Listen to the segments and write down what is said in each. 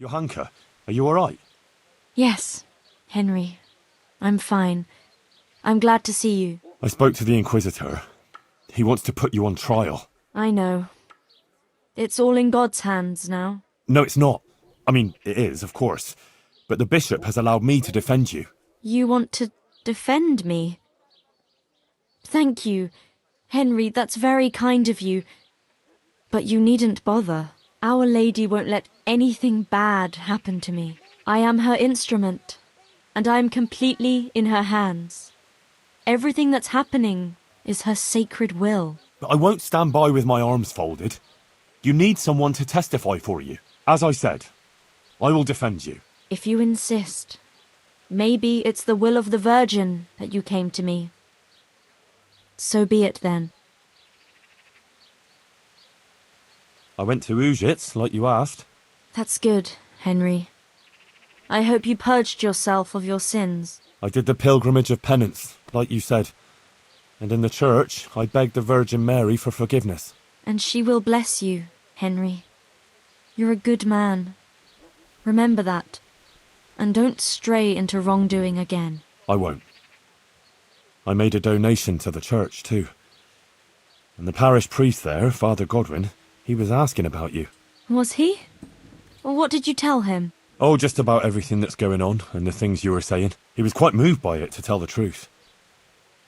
Johanka, are you alright? Yes, Henry. I'm fine. I'm glad to see you. I spoke to the Inquisitor. He wants to put you on trial. I know. It's all in God's hands now. No, it's not. I mean, it is, of course. But the bishop has allowed me to defend you. You want to defend me? Thank you, Henry, that's very kind of you. But you needn't bother. Our Lady won't let anything bad happen to me. I am her instrument, and I am completely in her hands. Everything that's happening is her sacred will. But I won't stand by with my arms folded. You need someone to testify for you. As I said, I will defend you. If you insist. Maybe it's the will of the Virgin that you came to me. So be it then. I went to Ujits, like you asked. That's good, Henry. I hope you purged yourself of your sins. I did the pilgrimage of penance, like you said. And in the church, I begged the Virgin Mary for forgiveness. And she will bless you, Henry. You're a good man. Remember that. And don't stray into wrongdoing again. I won't. I made a donation to the church, too. And the parish priest there, Father Godwin, he was asking about you. Was he? What did you tell him? Oh, just about everything that's going on and the things you were saying. He was quite moved by it, to tell the truth.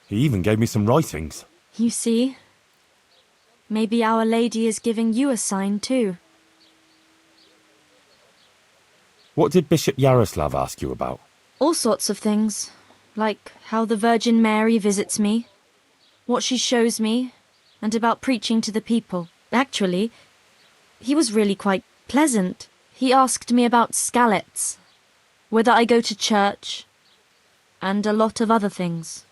He even gave me some writings. You see? Maybe Our Lady is giving you a sign too. What did Bishop Yaroslav ask you about? All sorts of things. Like how the Virgin Mary visits me, what she shows me, and about preaching to the people. Actually, he was really quite pleasant. He asked me about scalets, whether I go to church, and a lot of other things.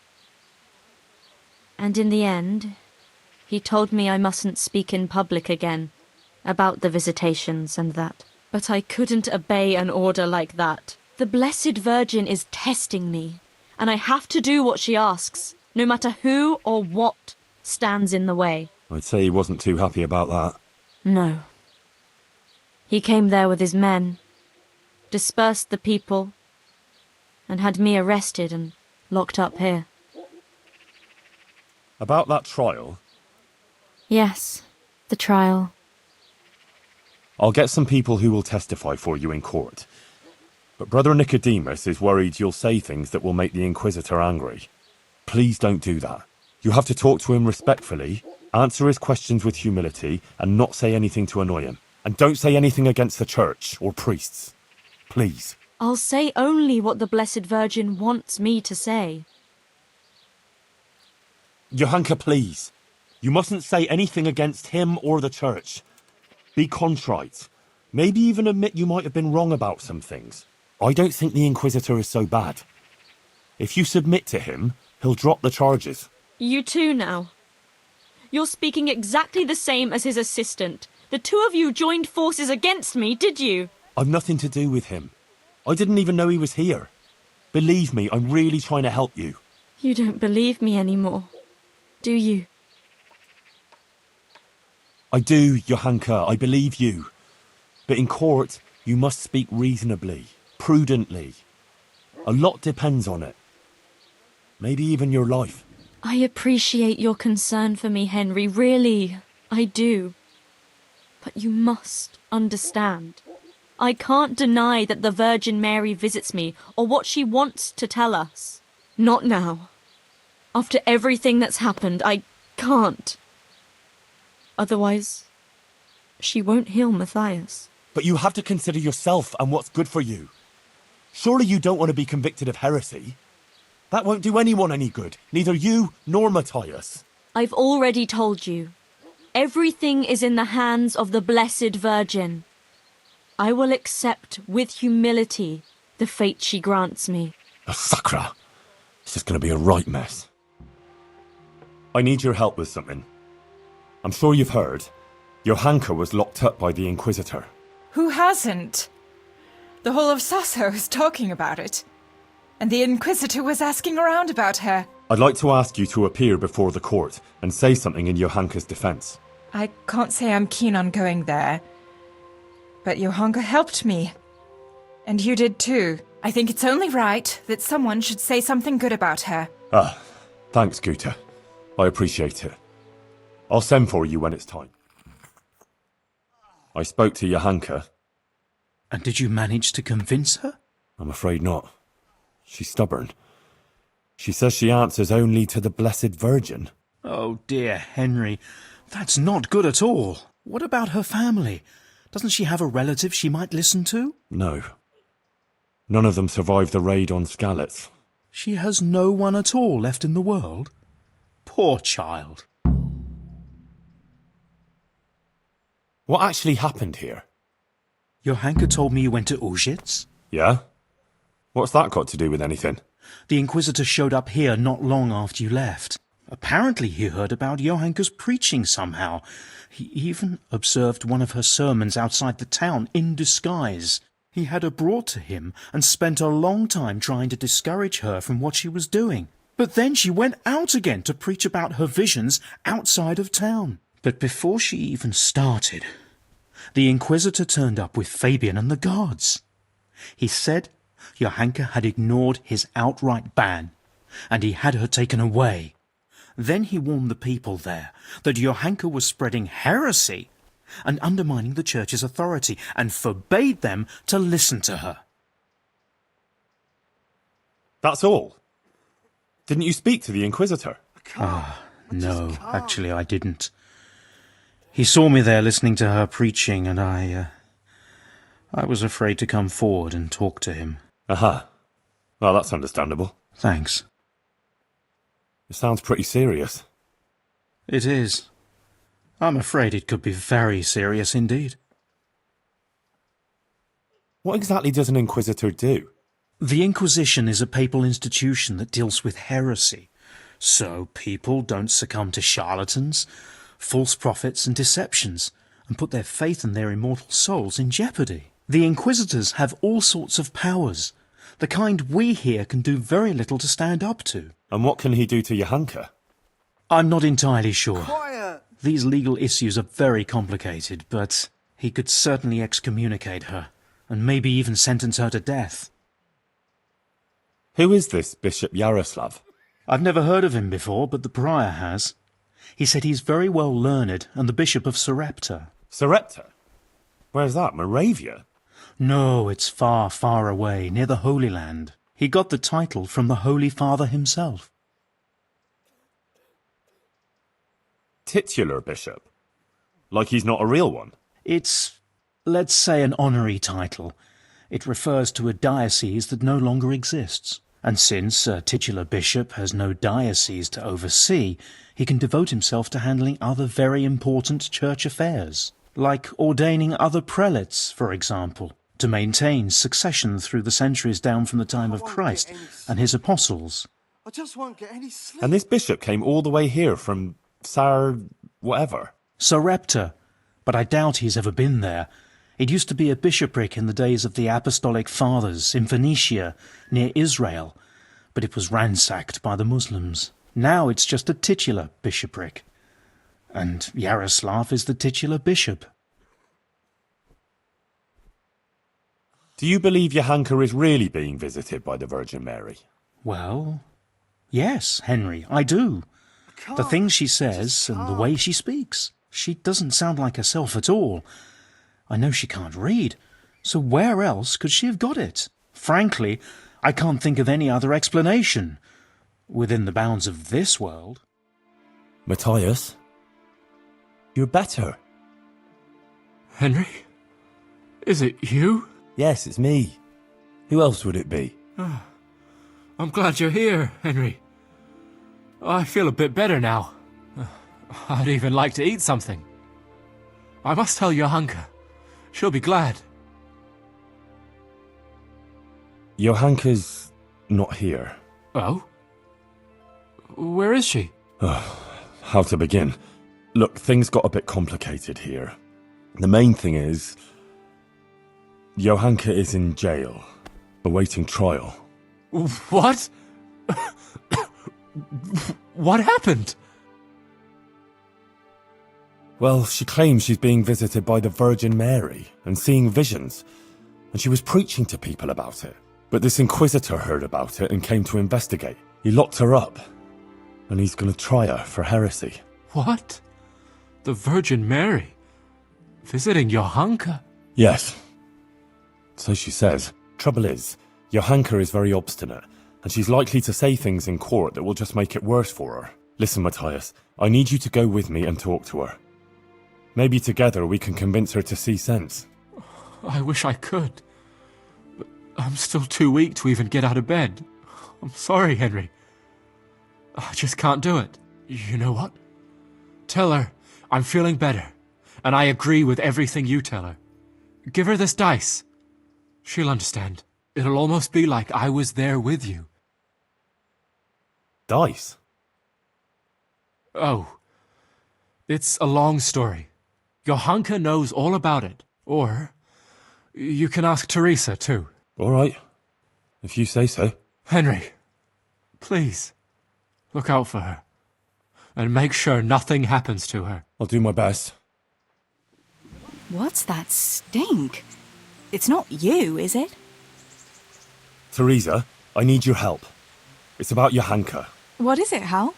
And in the end, he told me I mustn't speak in public again about the visitations and that. But I couldn't obey an order like that. The Blessed Virgin is testing me, and I have to do what she asks, no matter who or what stands in the way. I'd say he wasn't too happy about that. No. He came there with his men, dispersed the people, and had me arrested and locked up here. About that trial? Yes, the trial. I'll get some people who will testify for you in court. But Brother Nicodemus is worried you'll say things that will make the Inquisitor angry. Please don't do that. You have to talk to him respectfully, answer his questions with humility, and not say anything to annoy him. And don't say anything against the church or priests. Please. I'll say only what the Blessed Virgin wants me to say. Johanka, please. You mustn't say anything against him or the church. Be contrite. Maybe even admit you might have been wrong about some things. I don't think the Inquisitor is so bad. If you submit to him, he'll drop the charges. You too now. You're speaking exactly the same as his assistant. The two of you joined forces against me, did you? I've nothing to do with him. I didn't even know he was here. Believe me, I'm really trying to help you. You don't believe me anymore, do you? I do, Johanka, I believe you. But in court, you must speak reasonably, prudently. A lot depends on it. Maybe even your life. I appreciate your concern for me, Henry, really, I do. But you must understand. I can't deny that the Virgin Mary visits me, or what she wants to tell us. Not now. After everything that's happened, I can't. Otherwise, she won't heal Matthias. But you have to consider yourself and what's good for you. Surely you don't want to be convicted of heresy? That won't do anyone any good, neither you nor Matthias. I've already told you. Everything is in the hands of the Blessed Virgin. I will accept with humility the fate she grants me. Oh, Sakra! This is going to be a right mess. I need your help with something. I'm sure you've heard. Johanka was locked up by the Inquisitor. Who hasn't? The whole of Sasso is talking about it. And the Inquisitor was asking around about her. I'd like to ask you to appear before the court and say something in Johanka's defence. I can't say I'm keen on going there. But Johanka helped me. And you did too. I think it's only right that someone should say something good about her. Ah, thanks, Guta. I appreciate it. I'll send for you when it's time. I spoke to Johanka. And did you manage to convince her? I'm afraid not. She's stubborn. She says she answers only to the Blessed Virgin. Oh dear, Henry. That's not good at all. What about her family? Doesn't she have a relative she might listen to? No. None of them survived the raid on Skalitz. She has no one at all left in the world? Poor child. What actually happened here? Johanka told me you went to Auschwitz. Yeah? What's that got to do with anything? The Inquisitor showed up here not long after you left. Apparently he heard about Johanka's preaching somehow. He even observed one of her sermons outside the town in disguise. He had her brought to him and spent a long time trying to discourage her from what she was doing. But then she went out again to preach about her visions outside of town. But before she even started, the Inquisitor turned up with Fabian and the guards. He said Johanka had ignored his outright ban, and he had her taken away. Then he warned the people there that Johanka was spreading heresy and undermining the church's authority, and forbade them to listen to her. That's all? Didn't you speak to the Inquisitor? No, actually I didn't. He saw me there listening to her preaching, and I was afraid to come forward and talk to him. Aha. Well, that's understandable. Thanks. It sounds pretty serious. It is. I'm afraid it could be very serious indeed. What exactly does an Inquisitor do? The Inquisition is a papal institution that deals with heresy, so people don't succumb to charlatans, false prophets and deceptions, and put their faith and their immortal souls in jeopardy. The Inquisitors have all sorts of powers, the kind we here can do very little to stand up to. And what can he do to Johanka? I'm not entirely sure. Quiet! These legal issues are very complicated, but he could certainly excommunicate her, and maybe even sentence her to death. Who is this Bishop Yaroslav? I've never heard of him before, but the prior has. He said he's very well learned and the Bishop of Sarepta. Sarepta? Where's that, Moravia? No, it's far, far away, near the Holy Land. He got the title from the Holy Father himself. Titular bishop? Like he's not a real one? It's, let's say, an honorary title. It refers to a diocese that no longer exists. And since a titular bishop has no diocese to oversee, he can devote himself to handling other very important church affairs, like ordaining other prelates, for example, to maintain succession through the centuries down from the time of Christ and his apostles. I just won't get any sleep. And this bishop came all the way here from whatever. Sarepta, but I doubt he's ever been there. It used to be a bishopric in the days of the Apostolic Fathers in Phoenicia, near Israel, but it was ransacked by the Muslims. Now it's just a titular bishopric, and Yaroslav is the titular bishop. Do you believe Johanka is really being visited by the Virgin Mary? Well, yes, Henry, I do. The things she says and the way she speaks. She doesn't sound like herself at all. I know she can't read, so where else could she have got it? Frankly, I can't think of any other explanation, within the bounds of this world. Matthias? You're better. Henry? Is it you? Yes, it's me. Who else would it be? I'm glad you're here, Henry. I feel a bit better now. I'd even like to eat something. I must tell Johanka. She'll be glad. Johanka's not here. Oh? Where is she? How to begin? Look, things got a bit complicated here. The main thing is, Johanka is in jail, awaiting trial. What? What happened? Well, she claims she's being visited by the Virgin Mary and seeing visions. and she was preaching to people about it. But this Inquisitor heard about it and came to investigate. He locked her up, and he's going to try her for heresy. What? The Virgin Mary? Visiting Johanka? Yes. So she says. Trouble is, Johanka is very obstinate, and she's likely to say things in court that will just make it worse for her. Listen, Matthias, I need you to go with me and talk to her. Maybe together we can convince her to see sense. I wish I could. But I'm still too weak to even get out of bed. I'm sorry, Henry. I just can't do it. You know what? Tell her I'm feeling better, and I agree with everything you tell her. Give her this dice. She'll understand. It'll almost be like I was there with you. Dice? Oh, it's a long story. Johanka knows all about it. Or you can ask Teresa, too. All right, if you say so. Henry, please, look out for her. And make sure nothing happens to her. I'll do my best. What's that stink? It's not you, is it? Teresa, I need your help. It's about Johanka. What is it, Hal?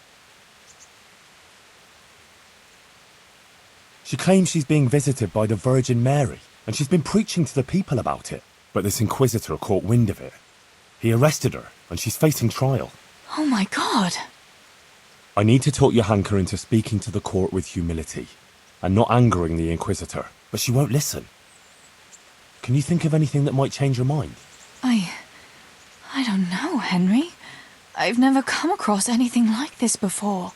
She claims she's being visited by the Virgin Mary, and she's been preaching to the people about it. But this Inquisitor caught wind of it. He arrested her, and she's facing trial. Oh my god. I need to talk Johanka into speaking to the court with humility, and not angering the Inquisitor, but she won't listen. Can you think of anything that might change her mind? I don't know, Henry. I've never come across anything like this before.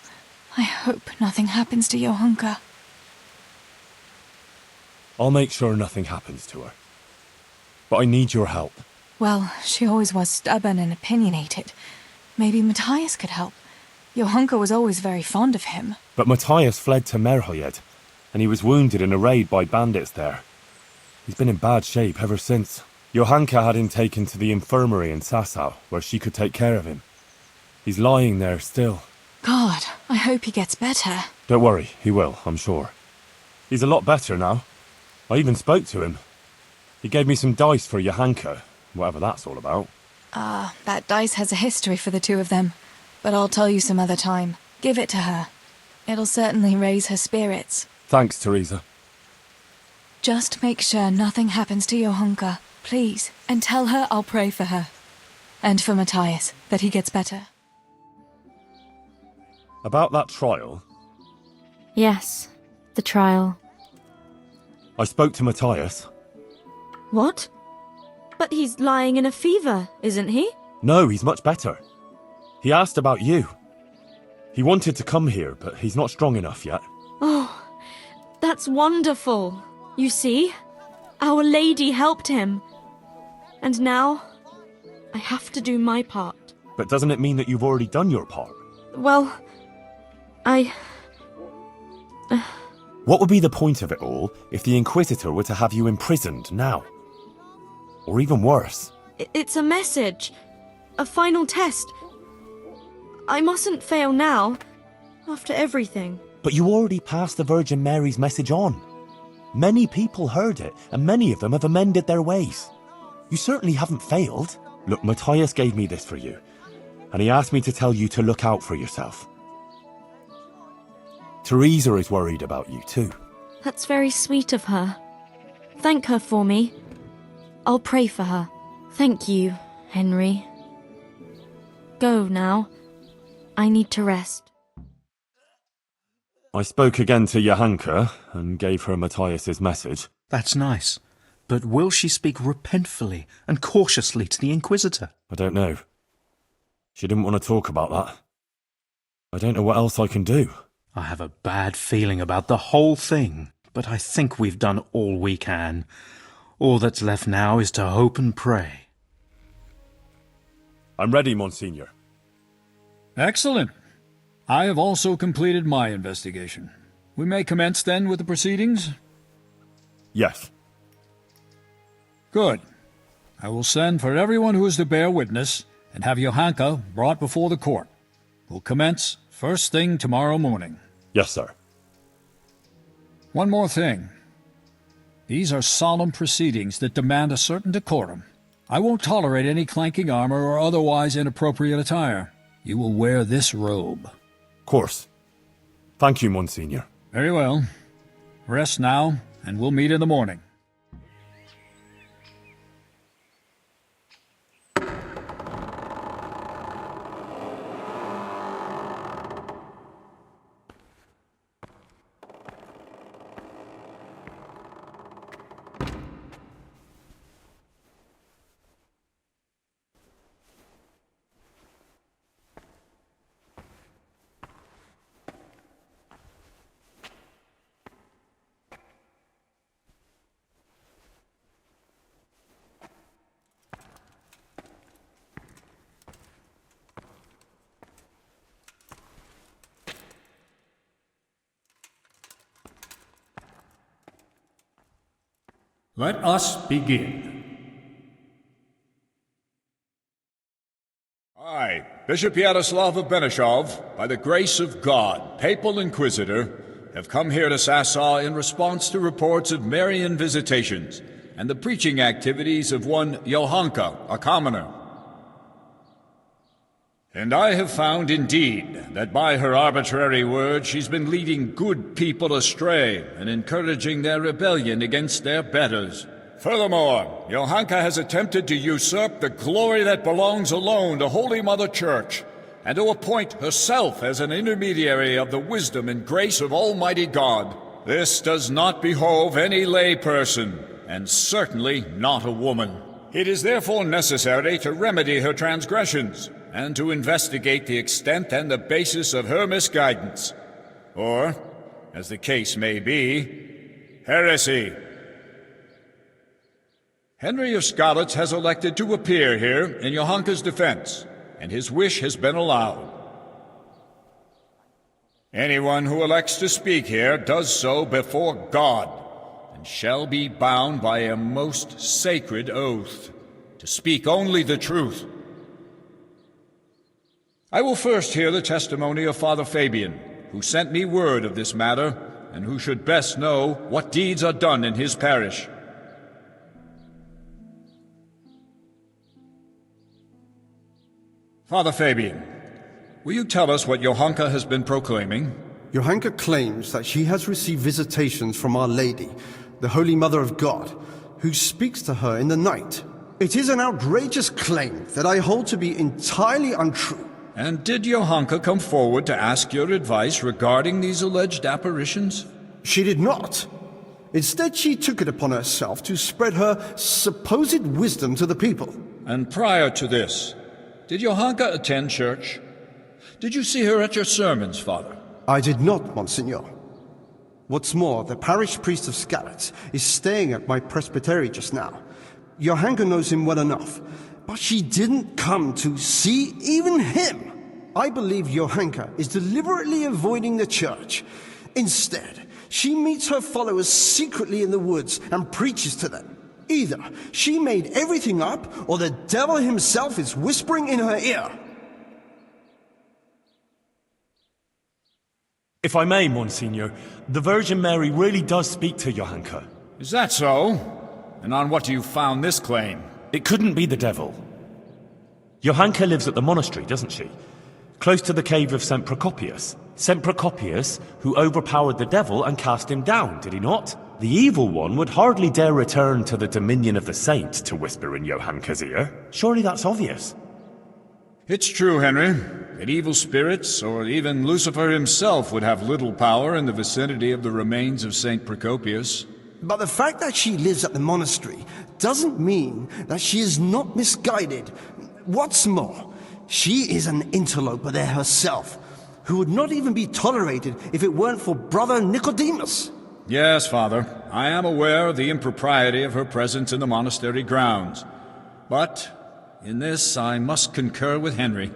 I hope nothing happens to Johanka. I'll make sure nothing happens to her. But I need your help. Well, she always was stubborn and opinionated. Maybe Matthias could help. Johanka was always very fond of him. But Matthias fled to Merhojed, and he was wounded in a raid by bandits there. He's been in bad shape ever since. Johanka had him taken to the infirmary in Sassau, where she could take care of him. He's lying there still. God, I hope he gets better. Don't worry, he will, I'm sure. He's a lot better now. I even spoke to him. He gave me some dice for Johanka, whatever that's all about. That dice has a history for the two of them. But I'll tell you some other time. Give it to her. It'll certainly raise her spirits. Thanks, Teresa. Just make sure nothing happens to Johanka, please. And tell her I'll pray for her. And for Matthias, that he gets better. About that trial, Yes, the trial. I spoke to Matthias. What? But he's lying in a fever, isn't he? No, he's much better. He asked about you. He wanted to come here, but he's not strong enough yet. Oh, that's wonderful. You see, Our Lady helped him. And now, I have to do my part. But doesn't it mean that you've already done your part? Well, What would be the point of it all if the Inquisitor were to have you imprisoned now? Or even worse? It's a message. A final test. I mustn't fail now, after everything. But you already passed the Virgin Mary's message on. Many people heard it, and many of them have amended their ways. You certainly haven't failed. Look, Matthias gave me this for you, and he asked me to tell you to look out for yourself. Teresa is worried about you too. That's very sweet of her. Thank her for me. I'll pray for her. Thank you, Henry. Go now. I need to rest. I spoke again to Johanka and gave her Matthias's message. That's nice. But will she speak repentfully and cautiously to the Inquisitor? I don't know. She didn't want to talk about that. I don't know what else I can do. I have a bad feeling about the whole thing, but I think we've done all we can. All that's left now is to hope and pray. I'm ready, Monsignor. Excellent. I have also completed my investigation. We may commence then with the proceedings? Yes. Good. I will send for everyone who is to bear witness and have Johanka brought before the court. We'll commence first thing tomorrow morning. Yes, sir. One more thing. These are solemn proceedings that demand a certain decorum. I won't tolerate any clanking armor or otherwise inappropriate attire. You will wear this robe. Course. Thank you, Monsignor. Very well. Rest now, and we'll meet in the morning. Let us begin. I, Bishop Yaroslav of Benishov, by the grace of God, Papal Inquisitor, have come here to Sasau in response to reports of Marian visitations and the preaching activities of one Johanka, a commoner. And I have found, indeed, that by her arbitrary words she's been leading good people astray and encouraging their rebellion against their betters. Furthermore, Johanka has attempted to usurp the glory that belongs alone to Holy Mother Church, and to appoint herself as an intermediary of the wisdom and grace of Almighty God. This does not behove any lay person, and certainly not a woman. It is therefore necessary to remedy her transgressions, and to investigate the extent and the basis of her misguidance, or, as the case may be, heresy. Henry of Skalitz has elected to appear here in Johanka's defense, and his wish has been allowed. Anyone who elects to speak here does so before God, and shall be bound by a most sacred oath to speak only the truth. I will first hear the testimony of Father Fabian, who sent me word of this matter, and who should best know what deeds are done in his parish. Father Fabian, will you tell us what Johanka has been proclaiming? Johanka claims that she has received visitations from Our Lady, the Holy Mother of God, who speaks to her in the night. It is an outrageous claim that I hold to be entirely untrue. And did Johanka come forward to ask your advice regarding these alleged apparitions? She did not. Instead, she took it upon herself to spread her supposed wisdom to the people. And prior to this, did Johanka attend church? Did you see her at your sermons, Father? I did not, Monsignor. What's more, the parish priest of Skalitz is staying at my presbytery just now. Johanka knows him well enough, but she didn't come to see even him. I believe Johanka is deliberately avoiding the church. Instead, she meets her followers secretly in the woods and preaches to them. Either she made everything up, or the devil himself is whispering in her ear. If I may, Monsignor, the Virgin Mary really does speak to Johanka. Is that so? And on what do you found this claim? It couldn't be the devil. Johanka lives at the monastery, doesn't she? Close to the cave of St. Procopius. St. Procopius, who overpowered the devil and cast him down, did he not? The evil one would hardly dare return to the dominion of the saint to whisper in Johanka's ear. Surely that's obvious. It's true, Henry, that evil spirits, or even Lucifer himself, would have little power in the vicinity of the remains of St. Procopius. But the fact that she lives at the monastery doesn't mean that she is not misguided. What's more, she is an interloper there herself, who would not even be tolerated if it weren't for Brother Nicodemus. Yes, Father, I am aware of the impropriety of her presence in the monastery grounds. But in this I must concur with Henry.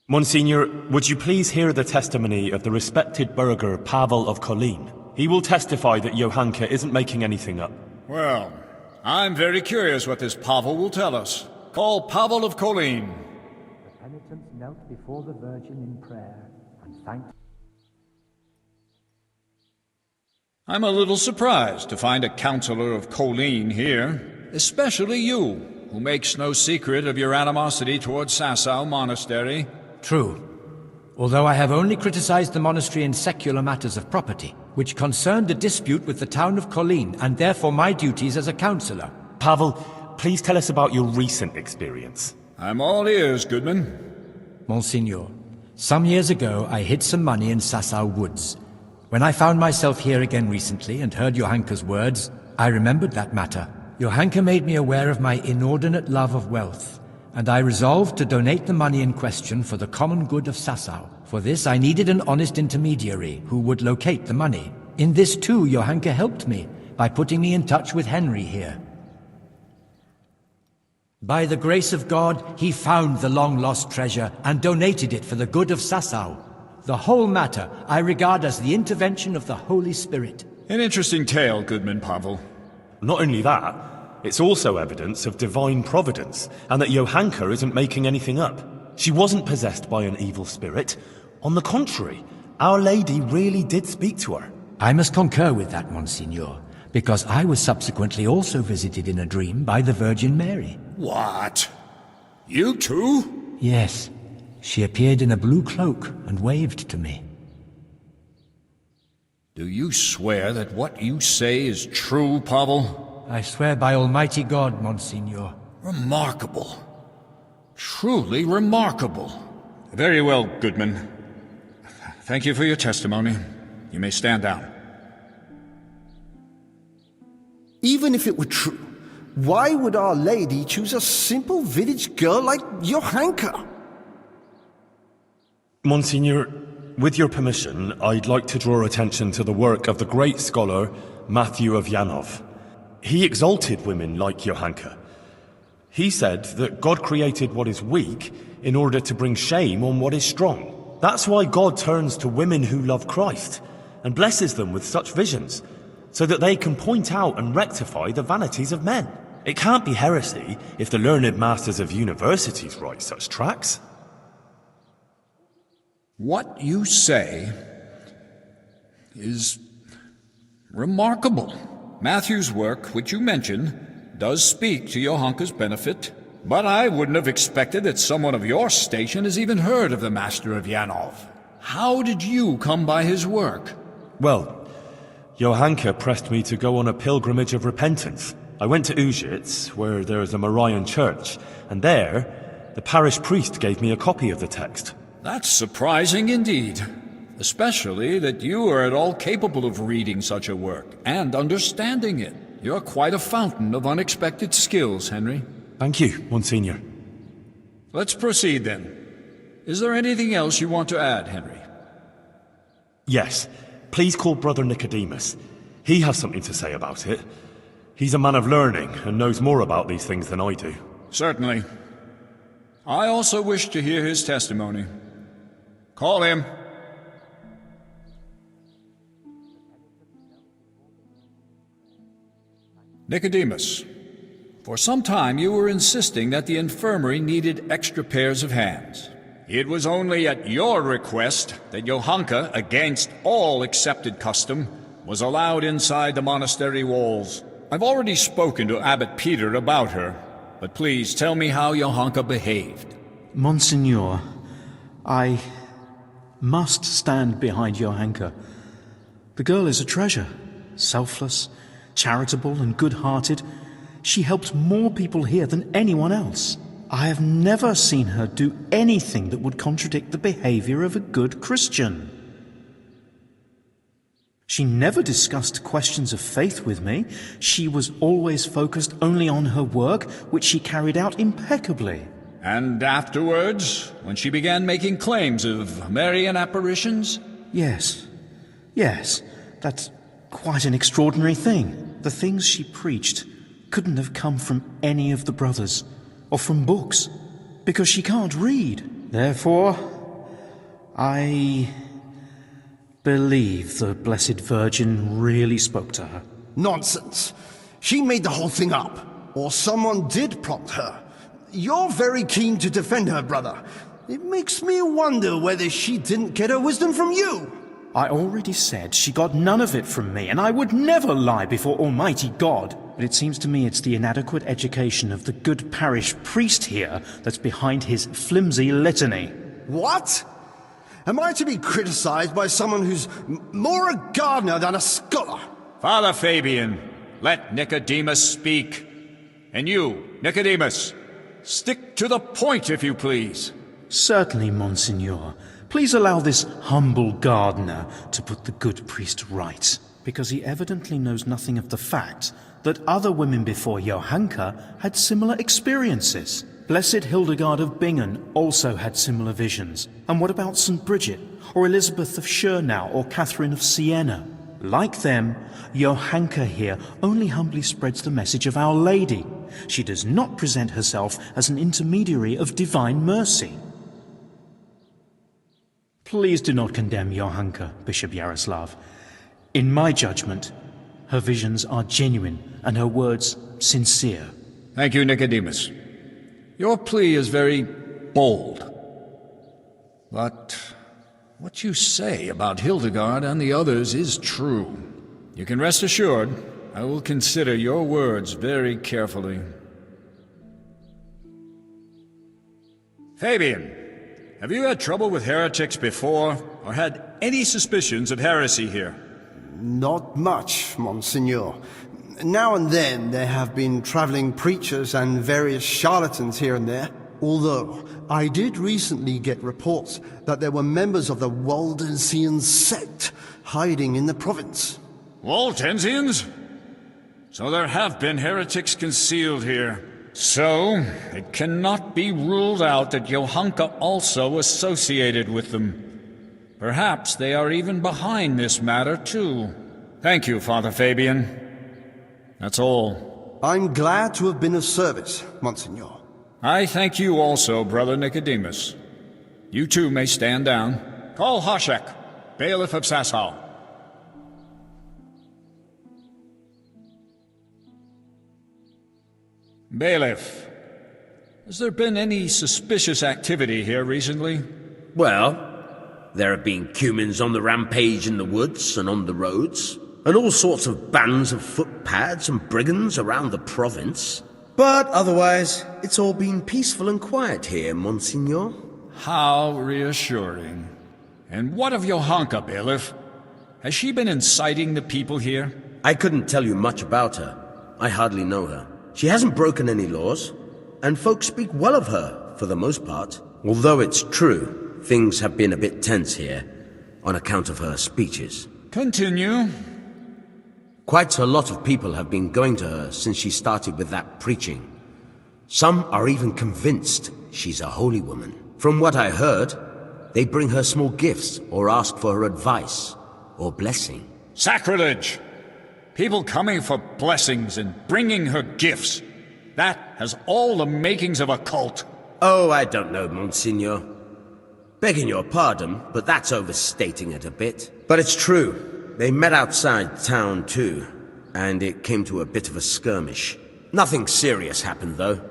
Monsignor, would you please hear the testimony of the respected burgher Pavel of Kolin? He will testify that Johanka isn't making anything up. Well, I'm very curious what this Pavel will tell us. Call Pavel of Kolin. The penitent knelt before the Virgin in prayer and thanked. I'm a little surprised to find a counselor of Colleen here, especially you, who makes no secret of your animosity towards Sasau Monastery. True. Although I have only criticized the monastery in secular matters of property, which concerned a dispute with the town of Colleen, and therefore my duties as a counselor. Pavel, please tell us about your recent experience. I'm all ears, Goodman. Monsignor, some years ago I hid some money in Sasau woods. When I found myself here again recently and heard Johanka's words, I remembered that matter. Johanka made me aware of my inordinate love of wealth, and I resolved to donate the money in question for the common good of Sasau. For this I needed an honest intermediary who would locate the money. In this too Johanka helped me by putting me in touch with Henry here. By the grace of God, he found the long-lost treasure and donated it for the good of Sasau. The whole matter I regard as the intervention of the Holy Spirit. An interesting tale, Goodman Pavel. Not only that, it's also evidence of divine providence, and that Johanka isn't making anything up. She wasn't possessed by an evil spirit. On the contrary, Our Lady really did speak to her. I must concur with that, Monsignor, because I was subsequently also visited in a dream by the Virgin Mary. What? You too? Yes. She appeared in a blue cloak and waved to me. Do you swear that what you say is true, Pavel? I swear by Almighty God, Monsignor. Remarkable. Truly remarkable. Very well, Goodman. Thank you for your testimony. You may stand down. Even if it were true, why would Our Lady choose a simple village girl like Johanka? Monsignor, with your permission, I'd like to draw attention to the work of the great scholar Matthew of Yanov. He exalted women like Johanka. He said that God created what is weak in order to bring shame on what is strong. That's why God turns to women who love Christ and blesses them with such visions, so that they can point out and rectify the vanities of men. It can't be heresy if the learned masters of universities write such tracts. What you say is remarkable. Matthew's work, which you mention, does speak to Johanka's benefit, but I wouldn't have expected that someone of your station has even heard of the Master of Yanov. How did you come by his work? Well, Johanka pressed me to go on a pilgrimage of repentance. I went to Ujits, where there is a Marian church, and there, the parish priest gave me a copy of the text. That's surprising indeed, especially that you are at all capable of reading such a work and understanding it. You're quite a fountain of unexpected skills, Henry. Thank you, Monsignor. Let's proceed then. Is there anything else you want to add, Henry? Yes. Please call Brother Nicodemus. He has something to say about it. He's a man of learning and knows more about these things than I do. Certainly. I also wish to hear his testimony. Call him. Nicodemus, for some time you were insisting that the infirmary needed extra pairs of hands. It was only at your request that Johanka, against all accepted custom, was allowed inside the monastery walls. I've already spoken to Abbot Peter about her, but please tell me how Johanka behaved. Monsignor, I must stand behind Johanka. The girl is a treasure, selfless, charitable and good-hearted. She helped more people here than anyone else. I have never seen her do anything that would contradict the behavior of a good Christian. She never discussed questions of faith with me. She was always focused only on her work, which she carried out impeccably. And afterwards, when she began making claims of Marian apparitions? Yes, that's quite an extraordinary thing. The things she preached couldn't have come from any of the brothers, or from books, because she can't read. Therefore, I believe the Blessed Virgin really spoke to her. Nonsense. She made the whole thing up, or someone did prompt her. You're very keen to defend her, brother. It makes me wonder whether she didn't get her wisdom from you. I already said she got none of it from me, and I would never lie before Almighty God. But it seems to me it's the inadequate education of the good parish priest here that's behind his flimsy litany. What? Am I to be criticized by someone who's more a gardener than a scholar? Father Fabian, let Nicodemus speak. And you, Nicodemus, stick to the point, if you please. Certainly, Monsignor. Please allow this humble gardener to put the good priest right, because he evidently knows nothing of the fact that other women before Johanka had similar experiences. Blessed Hildegard of Bingen also had similar visions. And what about St. Bridget, or Elizabeth of Schurnau, or Catherine of Siena? Like them, Johanka here only humbly spreads the message of Our Lady. She does not present herself as an intermediary of divine mercy. Please do not condemn Johanka, Bishop Yaroslav. In my judgment, her visions are genuine and her words sincere. Thank you, Nicodemus. Your plea is very bold. But what you say about Hildegard and the others is true. You can rest assured I will consider your words very carefully. Fabian, have you had trouble with heretics before, or had any suspicions of heresy here? Not much, Monsignor. Now and then there have been traveling preachers and various charlatans here and there. Although, I did recently get reports that there were members of the Waldensian sect hiding in the province. Waldensians? So there have been heretics concealed here. So, it cannot be ruled out that Johanka also associated with them. Perhaps they are even behind this matter, too. Thank you, Father Fabian. That's all. I'm glad to have been of service, Monsignor. I thank you also, Brother Nicodemus. You too may stand down. Call Hoshek, bailiff of Sasau. Bailiff, has there been any suspicious activity here recently? Well, there have been cumins on the rampage in the woods and on the roads, and all sorts of bands of footpads and brigands around the province. But otherwise, it's all been peaceful and quiet here, Monsignor. How reassuring. And what of Johanka, bailiff? Has she been inciting the people here? I couldn't tell you much about her. I hardly know her. She hasn't broken any laws, and folks speak well of her, for the most part. Although it's true, things have been a bit tense here, on account of her speeches. Continue. Quite a lot of people have been going to her since she started with that preaching. Some are even convinced she's a holy woman. From what I heard, they bring her small gifts or ask for her advice or blessing. Sacrilege! People coming for blessings and bringing her gifts. That has all the makings of a cult. Oh, I don't know, Monsignor. Begging your pardon, but that's overstating it a bit. But it's true. They met outside town, too, and it came to a bit of a skirmish. Nothing serious happened, though.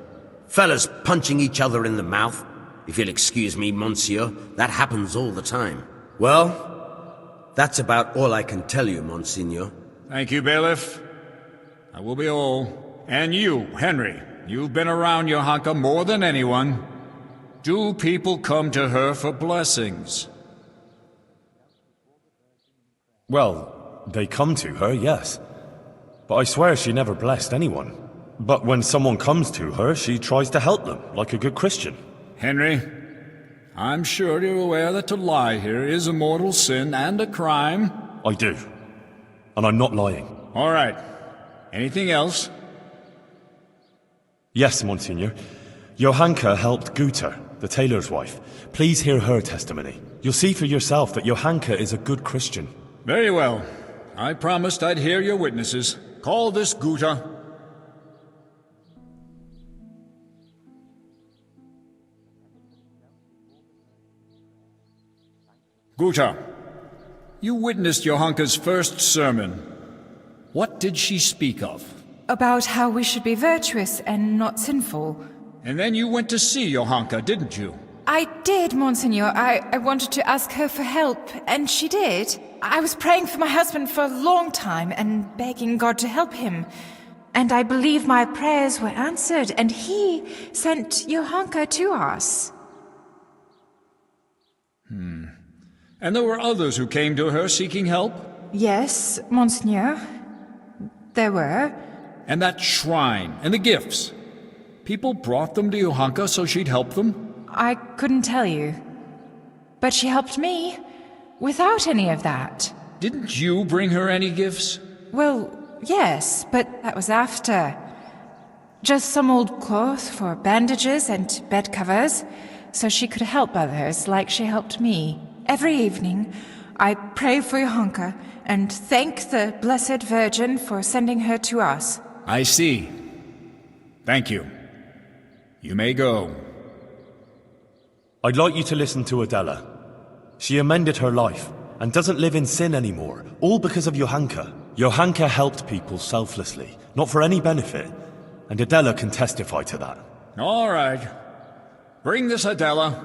Fellas punching each other in the mouth. If you'll excuse me, Monsieur, that happens all the time. Well, that's about all I can tell you, Monsignor. Thank you, bailiff. I will be all. And you, Henry, you've been around Johanka more than anyone. Do people come to her for blessings? Well, they come to her, yes. But I swear she never blessed anyone. But when someone comes to her, she tries to help them, like a good Christian. Henry, I'm sure you're aware that to lie here is a mortal sin and a crime. I do. And I'm not lying. All right. Anything else? Yes, Monsignor. Johanka helped Guter, the tailor's wife. Please hear her testimony. You'll see for yourself that Johanka is a good Christian. Very well. I promised I'd hear your witnesses. Call this Guter. Guter, you witnessed Johanka's first sermon. What did she speak of? About how we should be virtuous and not sinful. And then you went to see Johanka, didn't you? I did, Monseigneur. I wanted to ask her for help, and she did. I was praying for my husband for a long time and begging God to help him. And I believe my prayers were answered, and he sent Johanka to us. And there were others who came to her seeking help? Yes, Monseigneur. There were. And that shrine, and the gifts. People brought them to Johanka so she'd help them? I couldn't tell you. But she helped me, without any of that. Didn't you bring her any gifts? Well, yes, but that was after. Just some old cloth for bandages and bed covers, so she could help others like she helped me. Every evening, I pray for Johanka and thank the Blessed Virgin for sending her to us. I see. Thank you. You may go. I'd like you to listen to Adela. She amended her life and doesn't live in sin anymore, all because of Johanka. Johanka helped people selflessly, not for any benefit, and Adela can testify to that. All right. Bring this Adela.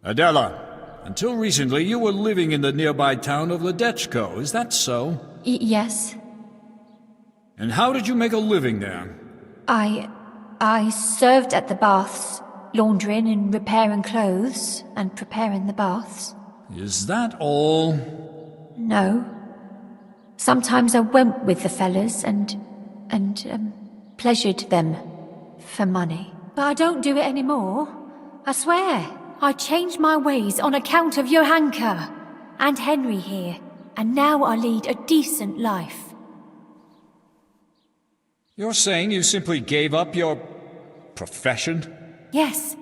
Adela, until recently you were living in the nearby town of Ledechko, is that so? Yes. And how did you make a living there? I served at the baths, laundering and repairing clothes, and preparing the baths. Is that all? No. Sometimes I went with the fellas and pleasured them for money. But I don't do it anymore. I swear. I changed my ways on account of Johanka and Henry here, and now I lead a decent life. You're saying you simply gave up your profession? Yes.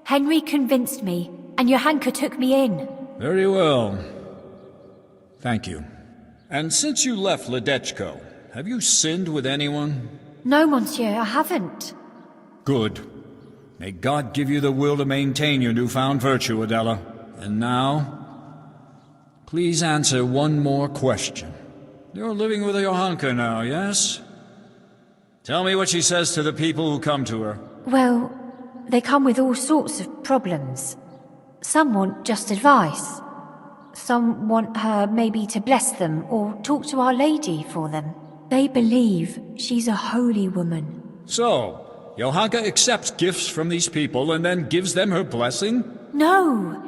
Henry convinced me, and Johanka took me in. Very well. Thank you. And since you left Ledechko, have you sinned with anyone? No, monsieur, I haven't. Good. May God give you the will to maintain your newfound virtue, Adela. And now, please answer one more question. You're living with Johanka now, yes? Tell me what she says to the people who come to her. Well, they come with all sorts of problems. Some want just advice. Some want her maybe to bless them or talk to Our Lady for them. They believe she's a holy woman. So, Johanka accepts gifts from these people and then gives them her blessing? No,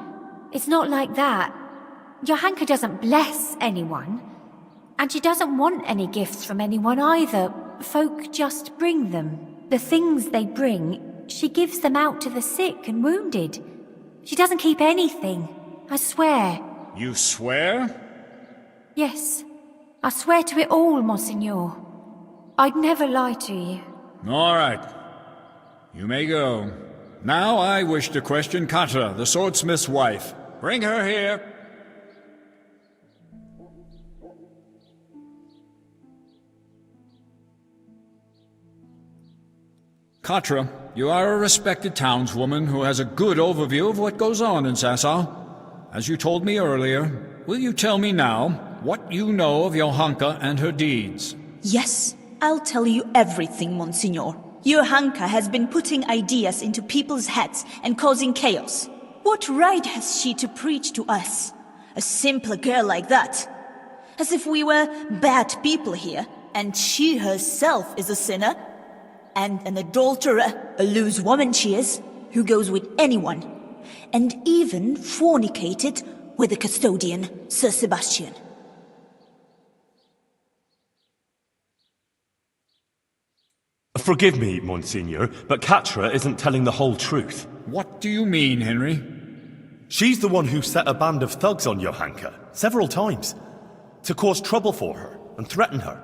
it's not like that. Johanka doesn't bless anyone. And she doesn't want any gifts from anyone either. Folk just bring them. The things they bring, she gives them out to the sick and wounded. She doesn't keep anything. I swear. You swear? Yes. I swear to it all, Monseigneur. I'd never lie to you. All right. You may go. Now I wish to question Katra, the swordsmith's wife. Bring her here. Katra, you are a respected townswoman who has a good overview of what goes on in Sasau. As you told me earlier, will you tell me now what you know of Johanka and her deeds? Yes, I'll tell you everything, Monsignor. Johanka has been putting ideas into people's heads and causing chaos. What right has she to preach to us? A simple girl like that. As if we were bad people here, and she herself is a sinner. And an adulterer, a loose woman she is, who goes with anyone. And even fornicated with the custodian, Sir Sebastian. Forgive me, Monsignor, but Katra isn't telling the whole truth. What do you mean, Henry? She's the one who set a band of thugs on Johanka, several times, to cause trouble for her and threaten her.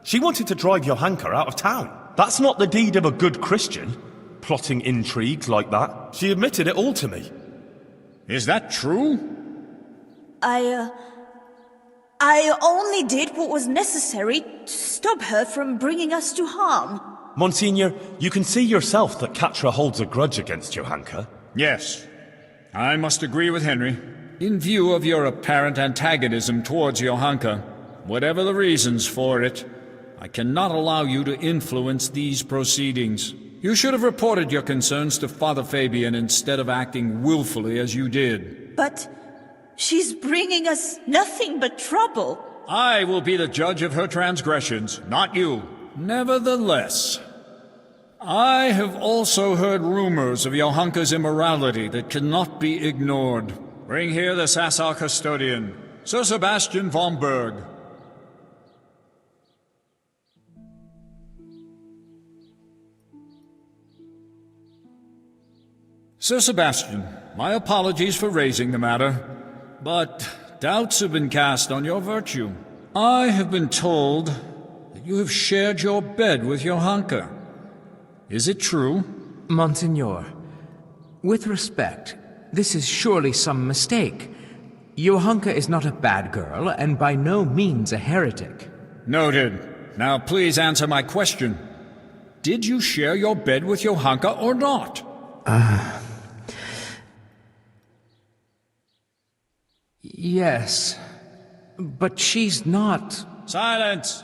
She wanted to drive Johanka out of town. That's not the deed of a good Christian, plotting intrigues like that. She admitted it all to me. Is that true? I only did what was necessary to stop her from bringing us to harm. Monsignor, you can see yourself that Katra holds a grudge against Johanka. Yes. I must agree with Henry. In view of your apparent antagonism towards Johanka, whatever the reasons for it, I cannot allow you to influence these proceedings. You should have reported your concerns to Father Fabian instead of acting willfully as you did. But she's bringing us nothing but trouble. I will be the judge of her transgressions, not you. Nevertheless, I have also heard rumors of Johanka's immorality that cannot be ignored. Bring here the Sasau custodian, Sir Sebastian von Berg. Sir Sebastian, my apologies for raising the matter, but doubts have been cast on your virtue. I have been told that you have shared your bed with Johanka. Is it true? Monsignor, with respect, this is surely some mistake. Johanka is not a bad girl, and by no means a heretic. Noted. Now please answer my question. Did you share your bed with Johanka or not? Yes, but she's not... Silence!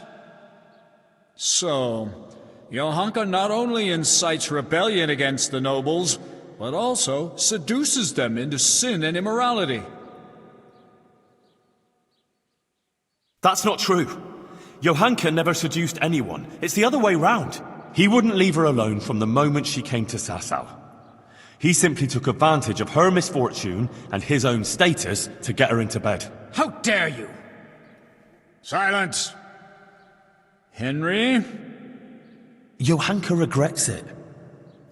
So, Johanka not only incites rebellion against the nobles, but also seduces them into sin and immorality. That's not true. Johanka never seduced anyone. It's the other way round. He wouldn't leave her alone from the moment she came to Sasau. He simply took advantage of her misfortune and his own status to get her into bed. How dare you! Silence! Henry? Johanka regrets it.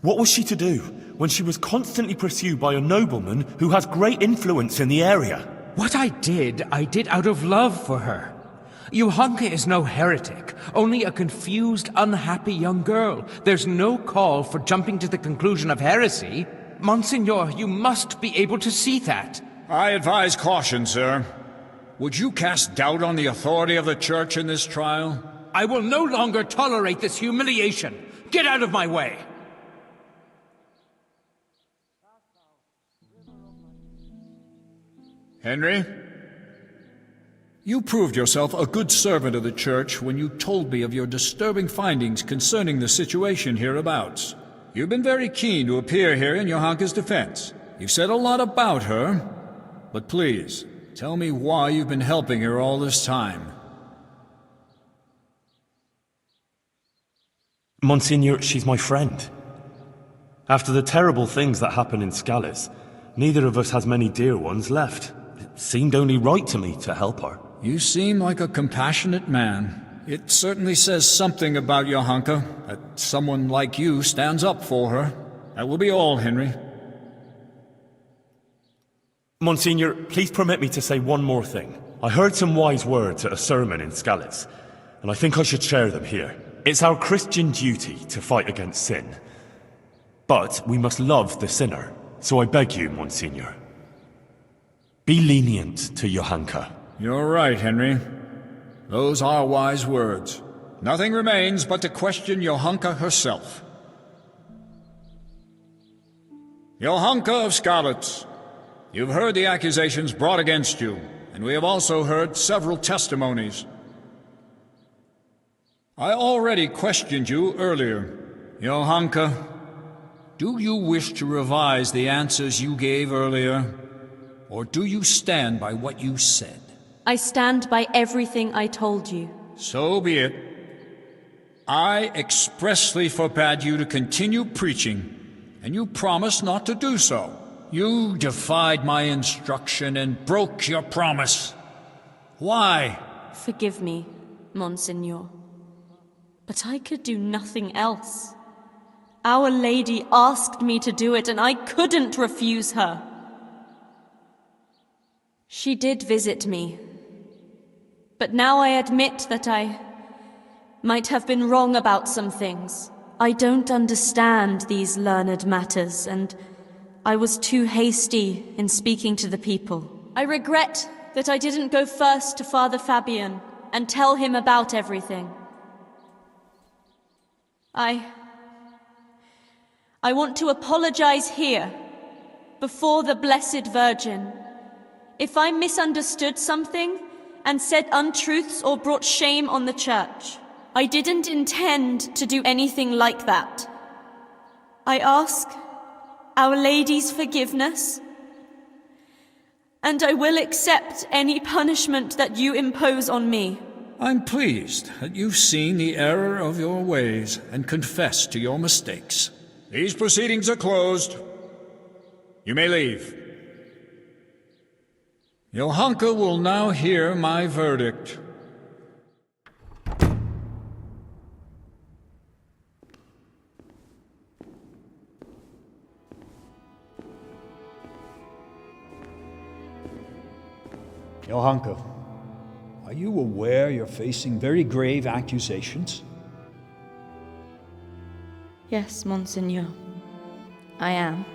What was she to do when she was constantly pursued by a nobleman who has great influence in the area? What I did out of love for her. Johanka is no heretic, only a confused, unhappy young girl. There's no call for jumping to the conclusion of heresy. Monsignor, you must be able to see that. I advise caution, sir. Would you cast doubt on the authority of the Church in this trial? I will no longer tolerate this humiliation. Get out of my way! Henry? You proved yourself a good servant of the Church when you told me of your disturbing findings concerning the situation hereabouts. You've been very keen to appear here in Johanka's defense. You've said a lot about her, but please, tell me why you've been helping her all this time. Monsignor, she's my friend. After the terrible things that happened in Scallis, neither of us has many dear ones left. It seemed only right to me to help her. You seem like a compassionate man. It certainly says something about Johanka, that someone like you stands up for her. That will be all, Henry. Monsignor, please permit me to say one more thing. I heard some wise words at a sermon in Scallis, and I think I should share them here. It's our Christian duty to fight against sin. But we must love the sinner. So I beg you, Monsignor, be lenient to Johanka. You're right, Henry. Those are wise words. Nothing remains but to question Johanka herself. Johanka of Skalitz, you've heard the accusations brought against you, and we have also heard several testimonies. I already questioned you earlier. Johanka, do you wish to revise the answers you gave earlier, or do you stand by what you said? I stand by everything I told you. So be it. I expressly forbade you to continue preaching, and you promised not to do so. You defied my instruction and broke your promise. Why? Forgive me, Monsignor, but I could do nothing else. Our Lady asked me to do it, and I couldn't refuse her. She did visit me, but now I admit that I might have been wrong about some things. I don't understand these learned matters, and I was too hasty in speaking to the people. I regret that I didn't go first to Father Fabian and tell him about everything. I want to apologize here, before the Blessed Virgin. If I misunderstood something and said untruths or brought shame on the Church, I didn't intend to do anything like that. I ask Our Lady's forgiveness, and I will accept any punishment that you impose on me. I'm pleased that you've seen the error of your ways and confessed to your mistakes. These proceedings are closed. You may leave. Johanka will now hear my verdict. Johanka, are you aware you're facing very grave accusations? Yes, Monseigneur. I am.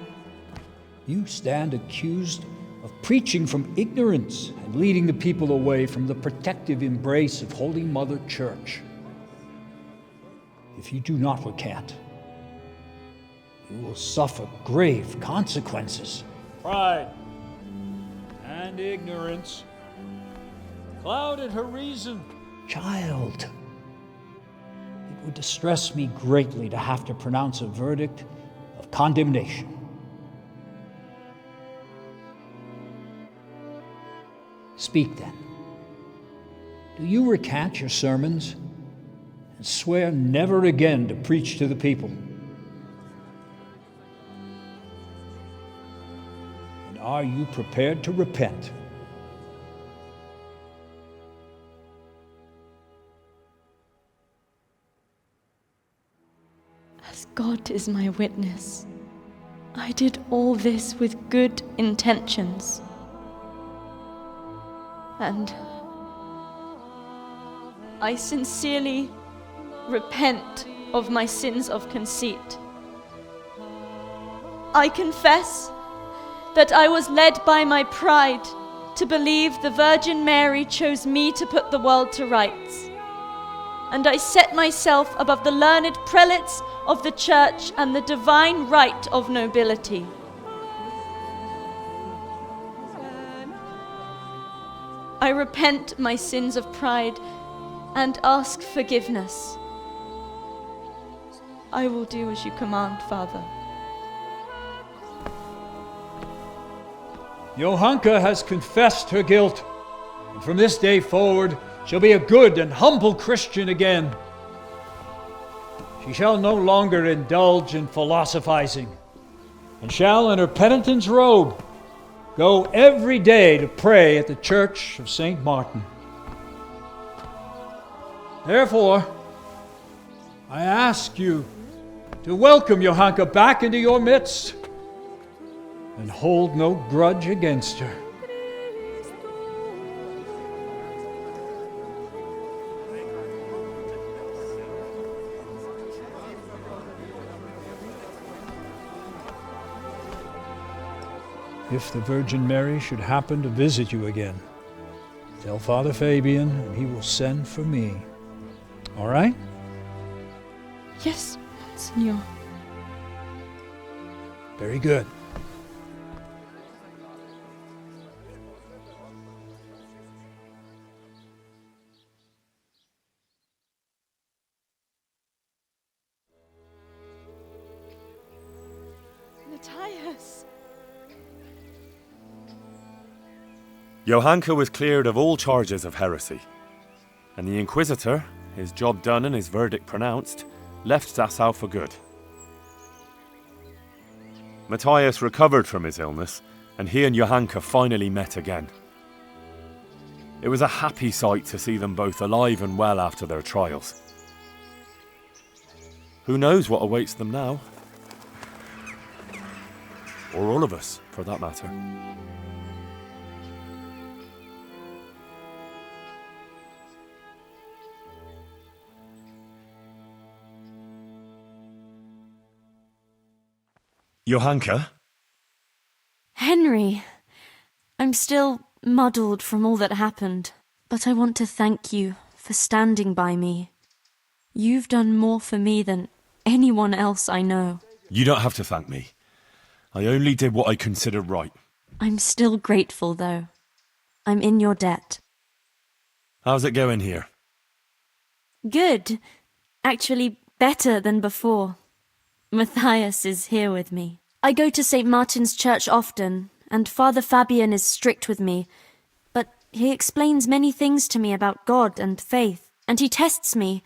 You stand accused of preaching from ignorance and leading the people away from the protective embrace of Holy Mother Church. If you do not recant, you will suffer grave consequences. Pride and ignorance clouded her reason. Child, it would distress me greatly to have to pronounce a verdict of condemnation. Speak then. Do you recant your sermons and swear never again to preach to the people? And are you prepared to repent? As God is my witness, I did all this with good intentions. And I sincerely repent of my sins of conceit. I confess that I was led by my pride to believe the Virgin Mary chose me to put the world to rights. And I set myself above the learned prelates of the Church and the divine right of nobility. I repent my sins of pride and ask forgiveness. I will do as you command, Father. Johanka has confessed her guilt, and from this day forward shall be a good and humble Christian again. She shall no longer indulge in philosophizing, and shall in her penitent's robe go every day to pray at the Church of St. Martin. Therefore, I ask you to welcome Johanka back into your midst and hold no grudge against her. If the Virgin Mary should happen to visit you again, tell Father Fabian and he will send for me. All right? Yes, Monsignor. Very good. Matthias! Johanka was cleared of all charges of heresy, and the Inquisitor, his job done and his verdict pronounced, left Dessau for good. Matthias recovered from his illness, and he and Johanka finally met again. It was a happy sight to see them both alive and well after their trials. Who knows what awaits them now? Or all of us, for that matter. Johanka? Henry, I'm still muddled from all that happened, but I want to thank you for standing by me. You've done more for me than anyone else I know. You don't have to thank me. I only did what I considered right. I'm still grateful, though. I'm in your debt. How's it going here? Good. Actually, better than before. Matthias is here with me. I go to St. Martin's Church often, and Father Fabian is strict with me, but he explains many things to me about God and faith, and he tests me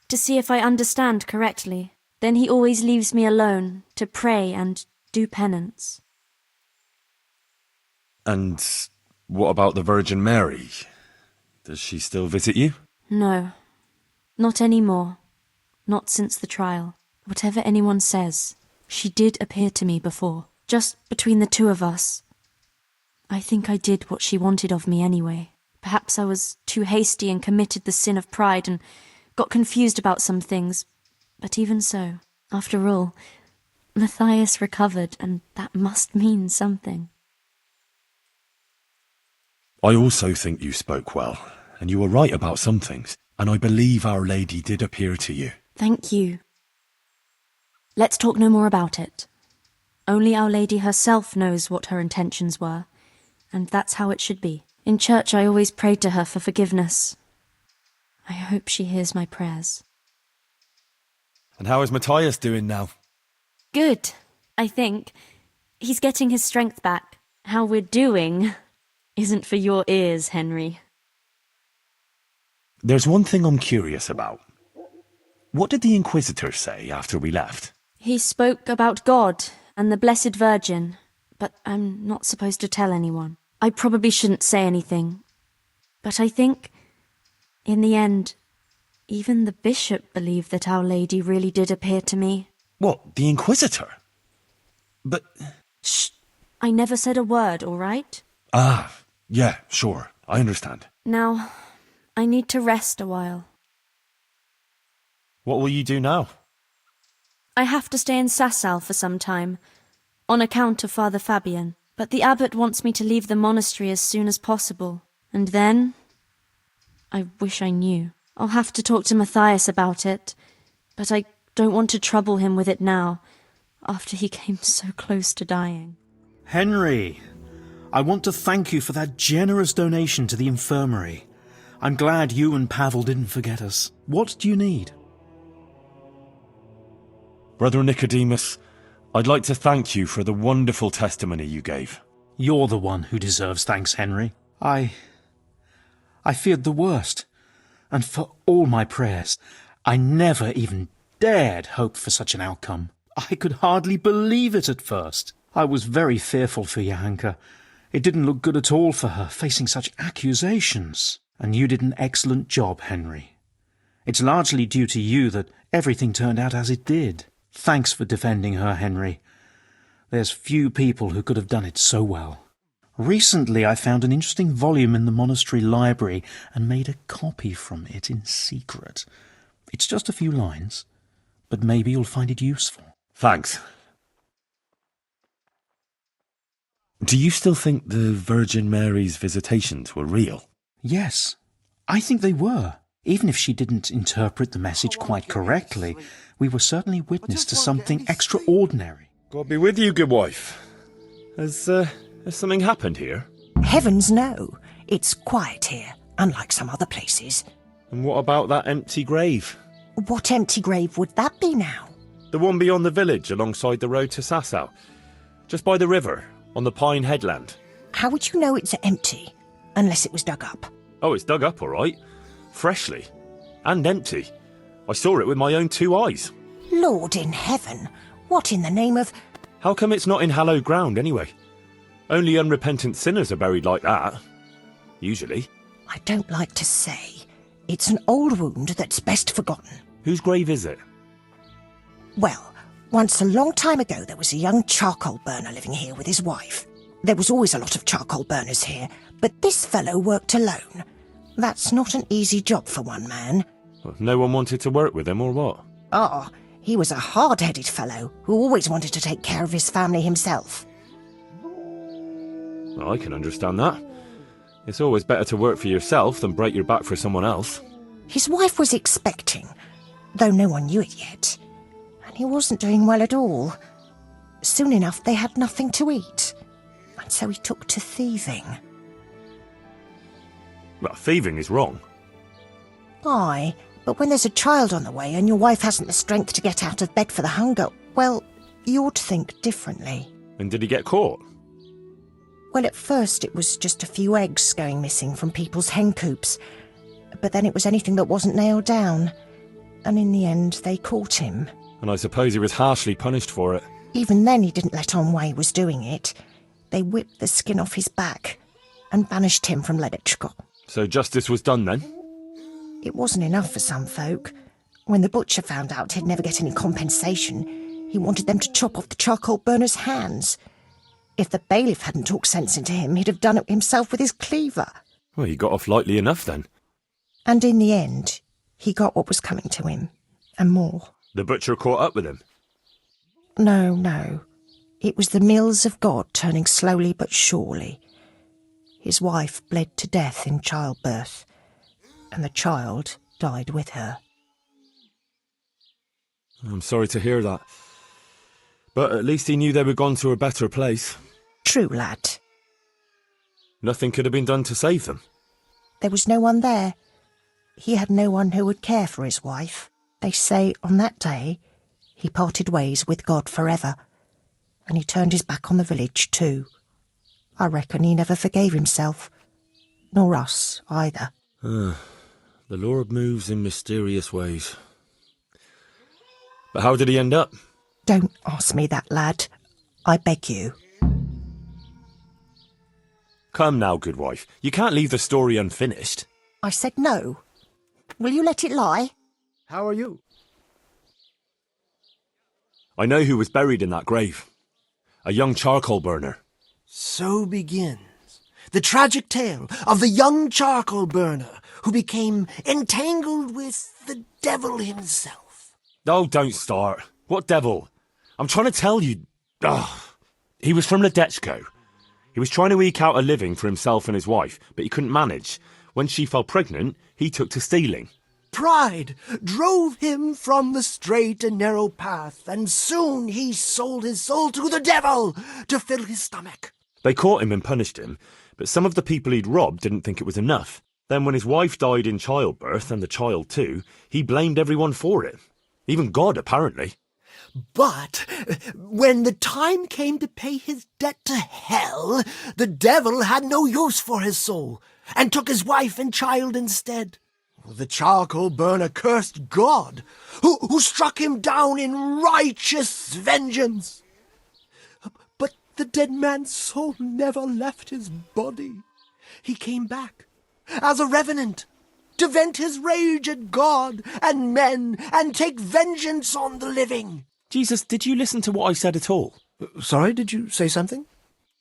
to see if I understand correctly. Then he always leaves me alone to pray and do penance. And what about the Virgin Mary? Does she still visit you? No, not anymore. Not since the trial. Whatever anyone says, she did appear to me before, just between the two of us. I think I did what she wanted of me anyway. Perhaps I was too hasty and committed the sin of pride and got confused about some things. But even so, after all, Matthias recovered, and that must mean something. I also think you spoke well, and you were right about some things, and I believe Our Lady did appear to you. Thank you. Let's talk no more about it. Only Our Lady herself knows what her intentions were, and that's how it should be. In church I always prayed to her for forgiveness. I hope she hears my prayers. And how is Matthias doing now? Good, I think. He's getting his strength back. How we're doing isn't for your ears, Henry. There's one thing I'm curious about. What did the Inquisitor say after we left? He spoke about God and the Blessed Virgin, but I'm not supposed to tell anyone. I probably shouldn't say anything, but I think, in the end, even the bishop believed that Our Lady really did appear to me. What, the Inquisitor? But... Shh! I never said a word, all right? Ah, yeah, sure, I understand. Now, I need to rest a while. What will you do now? I have to stay in Sasau for some time, on account of Father Fabian. But the abbot wants me to leave the monastery as soon as possible. And then... I wish I knew. I'll have to talk to Matthias about it, but I don't want to trouble him with it now, after he came so close to dying. Henry, I want to thank you for that generous donation to the infirmary. I'm glad you and Pavel didn't forget us. What do you need? Brother Nicodemus, I'd like to thank you for the wonderful testimony you gave. You're the one who deserves thanks, Henry. I feared the worst, and for all my prayers, I never even dared hope for such an outcome. I could hardly believe it at first. I was very fearful for Johanka. It didn't look good at all for her, facing such accusations. And you did an excellent job, Henry. It's largely due to you that everything turned out as it did. Thanks for defending her, Henry. There's few people who could have done it so well. Recently I found an interesting volume in the monastery library and made a copy from it in secret. It's just a few lines, but maybe you'll find it useful. Thanks. Do you still think the Virgin Mary's visitations were real? Yes, I think they were. Even if she didn't interpret the message quite correctly, we were certainly witness to something extraordinary. God be with you, good wife. Has something happened here? Heavens no. It's quiet here, unlike some other places. And what about that empty grave? What empty grave would that be now? The one beyond the village, alongside the road to Sasau. Just by the river, on the Pine Headland. How would you know it's empty? Unless it was dug up. Oh, it's dug up, all right. Freshly. And empty. I saw it with my own 2 eyes. Lord in heaven, what in the name of... How come it's not in hallowed ground, anyway? Only unrepentant sinners are buried like that. Usually. I don't like to say. It's an old wound that's best forgotten. Whose grave is it? Well, once a long time ago there was a young charcoal burner living here with his wife. There was always a lot of charcoal burners here, but this fellow worked alone. That's not an easy job for one man. Well, no one wanted to work with him, or what? Oh, he was a hard-headed fellow who always wanted to take care of his family himself. Well, I can understand that. It's always better to work for yourself than break your back for someone else. His wife was expecting, though no one knew it yet. And he wasn't doing well at all. Soon enough they had nothing to eat. And so he took to thieving. Well, thieving is wrong. Aye, But when there's a child on the way and your wife hasn't the strength to get out of bed for the hunger, well, you ought to think differently. And did he get caught? Well, at first it was just a few eggs going missing from people's hen coops. But then it was anything that wasn't nailed down. And in the end, they caught him. And I suppose he was harshly punished for it. Even then, he didn't let on why he was doing it. They whipped the skin off his back and banished him from Leditchko. So justice was done then? It wasn't enough for some folk. When the butcher found out he'd never get any compensation, he wanted them to chop off the charcoal burner's hands. If the bailiff hadn't talked sense into him, he'd have done it himself with his cleaver. Well, he got off lightly enough then. And in the end, he got what was coming to him, and more. The butcher caught up with him? No. It was the mills of God turning slowly but surely. His wife bled to death in childbirth, and the child died with her. I'm sorry to hear that. But at least he knew they were gone to a better place. True, lad. Nothing could have been done to save them. There was no one there. He had no one who would care for his wife. They say on that day he parted ways with God forever, and he turned his back on the village too. I reckon he never forgave himself, nor us either. The Lord moves in mysterious ways. But how did he end up? Don't ask me that, lad. I beg you. Come now, good wife. You can't leave the story unfinished. I said no. Will you let it lie? How are you? I know who was buried in that grave. A young charcoal burner. So begins the tragic tale of the young charcoal burner who became entangled with the devil himself. Oh, don't start. What devil? I'm trying to tell you. He was from Ledetchko. He was trying to eke out a living for himself and his wife, but he couldn't manage. When she fell pregnant, he took to stealing. Pride drove him from the straight and narrow path, and soon he sold his soul to the devil to fill his stomach. They caught him and punished him, but some of the people he'd robbed didn't think it was enough. Then when his wife died in childbirth, and the child too, he blamed everyone for it. Even God, apparently. But when the time came to pay his debt to hell, the devil had no use for his soul, and took his wife and child instead. The charcoal burner cursed God, who struck him down in righteous vengeance. But the dead man's soul never left his body. He came back as a revenant to vent his rage at God and men and take vengeance on the living. Jesus, did you listen to what I said at all? Sorry, did you say something?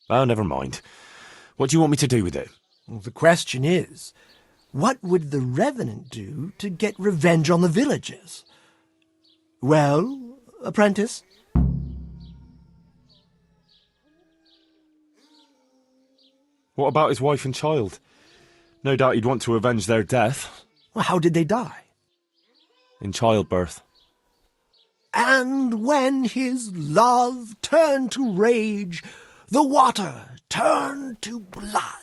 Oh, never mind. What do you want me to do with it? Well, the question is, what would the revenant do to get revenge on the villagers? Well, apprentice? What about his wife and child? No doubt he'd want to avenge their death. Well, how did they die? In childbirth. And when his love turned to rage, the water turned to blood.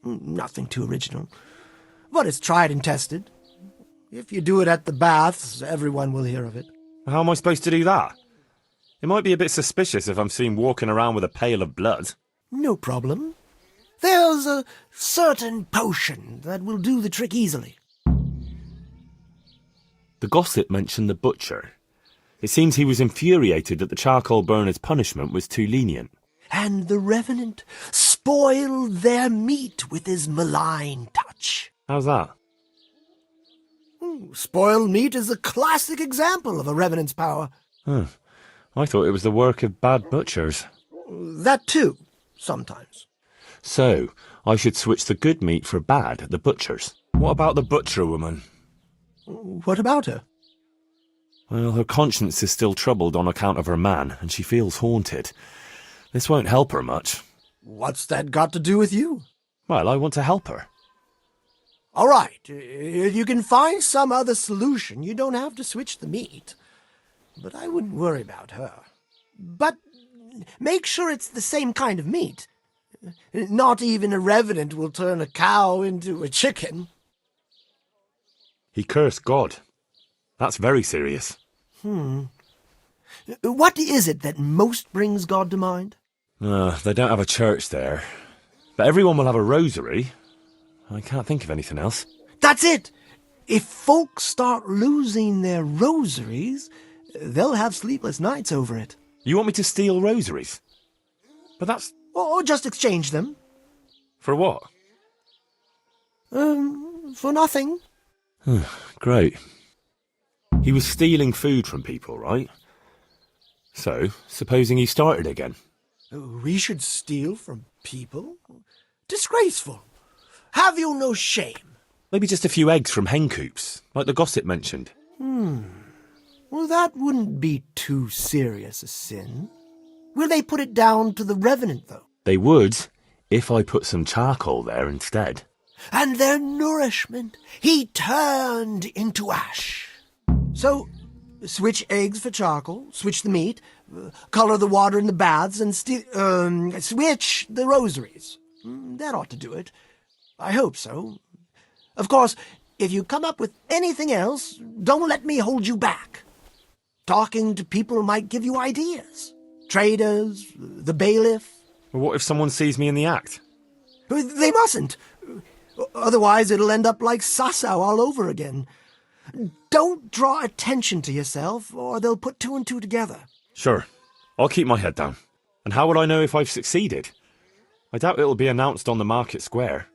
Nothing too original, but it's tried and tested. If you do it at the baths, everyone will hear of it. How am I supposed to do that? It might be a bit suspicious if I'm seen walking around with a pail of blood. No problem. There's a certain potion that will do the trick easily. The gossip mentioned the butcher. It seems he was infuriated that the charcoal burner's punishment was too lenient. And the revenant spoiled their meat with his malign touch. How's that? Spoiled meat is a classic example of a revenant's power. I thought it was the work of bad butchers. That too, sometimes. So, I should switch the good meat for bad at the butcher's. What about the butcher woman? What about her? Well, her conscience is still troubled on account of her man, and she feels haunted. This won't help her much. What's that got to do with you? Well, I want to help her. All right, if you can find some other solution, you don't have to switch the meat. But I wouldn't worry about her. But make sure it's the same kind of meat. Not even a revenant will turn a cow into a chicken. He cursed God. That's very serious. What is it that most brings God to mind? They don't have a church there. But everyone will have a rosary. I can't think of anything else. That's it! If folks start losing their rosaries, they'll have sleepless nights over it. You want me to steal rosaries? But that's... Or just exchange them. For what? For nothing. Great. He was stealing food from people, right? So, supposing he started again. We should steal from people? Disgraceful. Have you no shame? Maybe just a few eggs from hen coops, like the gossip mentioned. Well, that wouldn't be too serious a sin. Will they put it down to the revenant, though? They would, if I put some charcoal there instead. And their nourishment he turned into ash. So, switch eggs for charcoal, switch the meat, colour the water in the baths, and switch the rosaries. That ought to do it. I hope so. Of course, if you come up with anything else, don't let me hold you back. Talking to people might give you ideas. Traders, the bailiff. Well, what if someone sees me in the act? They mustn't. Otherwise it'll end up like Sasau all over again. Don't draw attention to yourself, or they'll put two and two together. Sure. I'll keep my head down. And how would I know if I've succeeded? I doubt it'll be announced on the market square.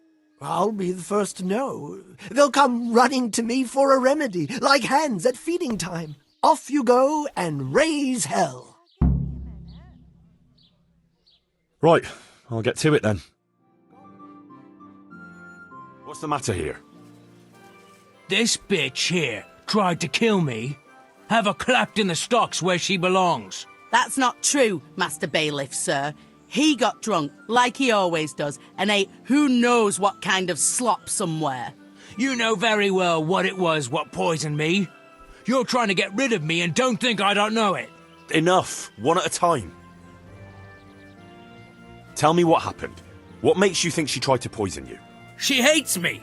I'll be the first to know. They'll come running to me for a remedy, like hens at feeding time. Off you go and raise hell. Right, I'll get to it then. What's the matter here? This bitch here tried to kill me. Have her clapped in the stocks where she belongs. That's not true, Master Bailiff, sir. He got drunk, like he always does, and ate who knows what kind of slop somewhere. You know very well what it was what poisoned me. You're trying to get rid of me and don't think I don't know it. Enough, one at a time. Tell me what happened. What makes you think she tried to poison you? She hates me.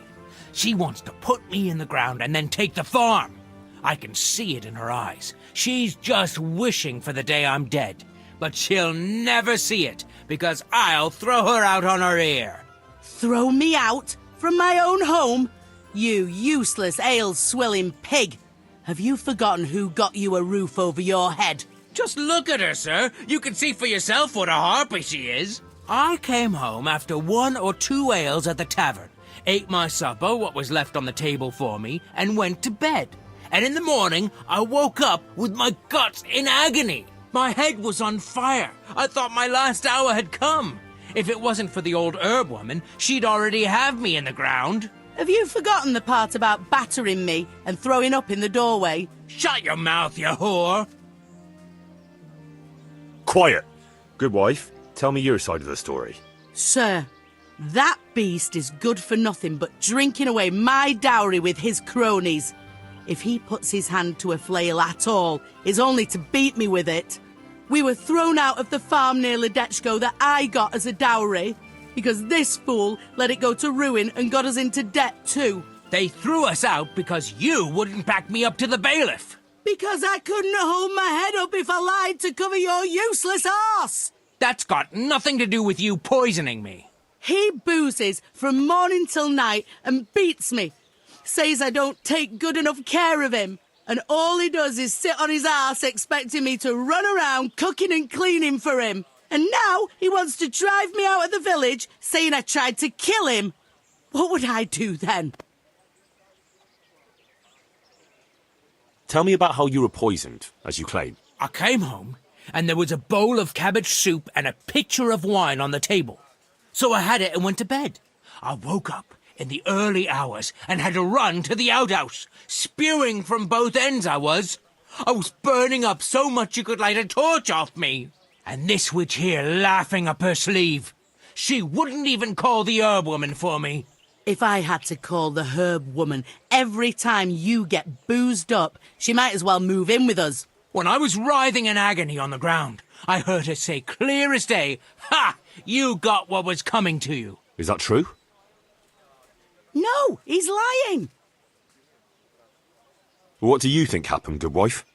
She wants to put me in the ground and then take the farm. I can see it in her eyes. She's just wishing for the day I'm dead. But she'll never see it, because I'll throw her out on her ear. Throw me out? From my own home? You useless, ale-swilling pig! Have you forgotten who got you a roof over your head? Just look at her, sir. You can see for yourself what a harpy she is. I came home after 1 or 2 ales at the tavern, ate my supper, what was left on the table for me, and went to bed. And in the morning, I woke up with my guts in agony. My head was on fire. I thought my last hour had come. If it wasn't for the old herb woman, she'd already have me in the ground. Have you forgotten the part about battering me and throwing up in the doorway? Shut your mouth, you whore! Quiet! Good wife, tell me your side of the story. Sir, that beast is good for nothing but drinking away my dowry with his cronies. If he puts his hand to a flail at all, it's only to beat me with it. We were thrown out of the farm near Ledechko that I got as a dowry, because this fool let it go to ruin and got us into debt too. They threw us out because you wouldn't back me up to the bailiff. Because I couldn't hold my head up if I lied to cover your useless arse. That's got nothing to do with you poisoning me. He boozes from morning till night and beats me. Says I don't take good enough care of him. And all he does is sit on his arse expecting me to run around cooking and cleaning for him. And now he wants to drive me out of the village, saying I tried to kill him. What would I do then? Tell me about how you were poisoned, as you claim. I came home, and there was a bowl of cabbage soup and a pitcher of wine on the table. So I had it and went to bed. I woke up in the early hours and had to run to the outhouse. Spewing from both ends I was. I was burning up so much you could light a torch off me. And this witch here laughing up her sleeve. She wouldn't even call the herb woman for me. If I had to call the herb woman every time you get boozed up, she might as well move in with us. When I was writhing in agony on the ground, I heard her say clear as day, "Ha! You got what was coming to you." Is that true? No, he's lying. What do you think happened, good wife?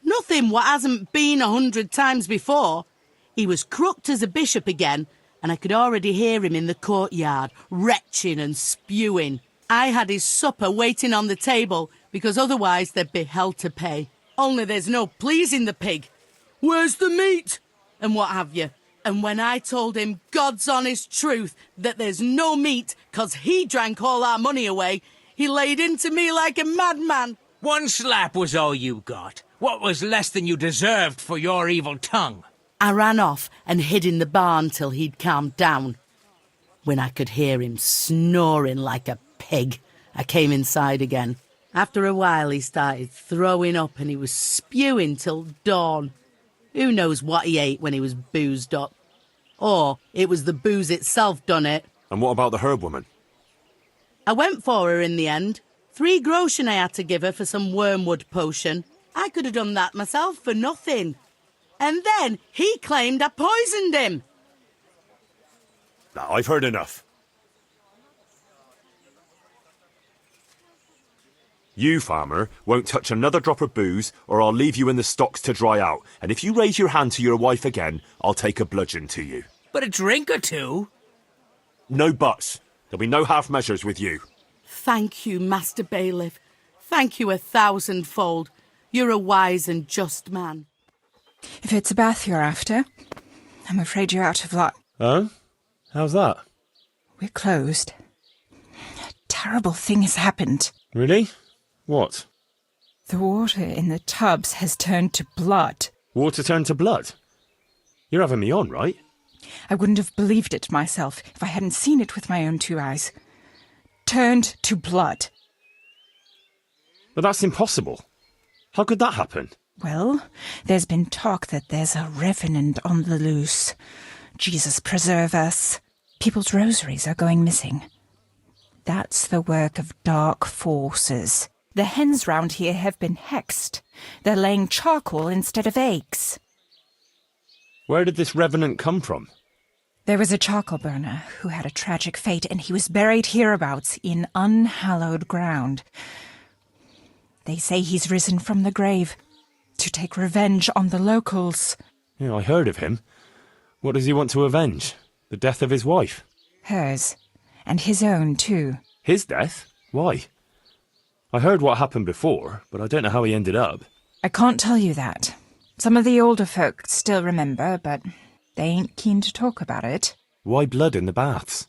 Nothing what hasn't been 100 times before. He was crooked as a bishop again, and I could already hear him in the courtyard, retching and spewing. I had his supper waiting on the table, because otherwise there'd be hell to pay. Only there's no pleasing the pig. Where's the meat? And what have you. And when I told him God's honest truth that there's no meat 'cause he drank all our money away, he laid into me like a madman. One slap was all you got. What was less than you deserved for your evil tongue? I ran off and hid in the barn till he'd calmed down. When I could hear him snoring like a pig, I came inside again. After a while he started throwing up and he was spewing till dawn. Who knows what he ate when he was boozed up? Or it was the booze itself done it. And what about the herb woman? I went for her in the end. 3 groschen I had to give her for some wormwood potion. I could have done that myself for nothing. And then he claimed I poisoned him. Now, I've heard enough. You, farmer, won't touch another drop of booze, or I'll leave you in the stocks to dry out. And if you raise your hand to your wife again, I'll take a bludgeon to you. But a drink or two? No buts. There'll be no half measures with you. Thank you, Master Bailiff. Thank you 1,000-fold. You're a wise and just man. If it's a bath you're after, I'm afraid you're out of luck. Oh? How's that? We're closed. A terrible thing has happened. Really? What? The water in the tubs has turned to blood. Water turned to blood? You're having me on, right? I wouldn't have believed it myself if I hadn't seen it with my own 2 eyes. Turned to blood. But that's impossible. How could that happen? Well, there's been talk that there's a revenant on the loose. Jesus preserve us. People's rosaries are going missing. That's the work of dark forces. The hens round here have been hexed. They're laying charcoal instead of eggs. Where did this revenant come from? There was a charcoal burner who had a tragic fate, and he was buried hereabouts in unhallowed ground. They say he's risen from the grave to take revenge on the locals. Yeah, I heard of him. What does he want to avenge? The death of his wife? Hers. And his own, too. His death? Why? I heard what happened before, but I don't know how he ended up. I can't tell you that. Some of the older folk still remember, but they ain't keen to talk about it. Why blood in the baths?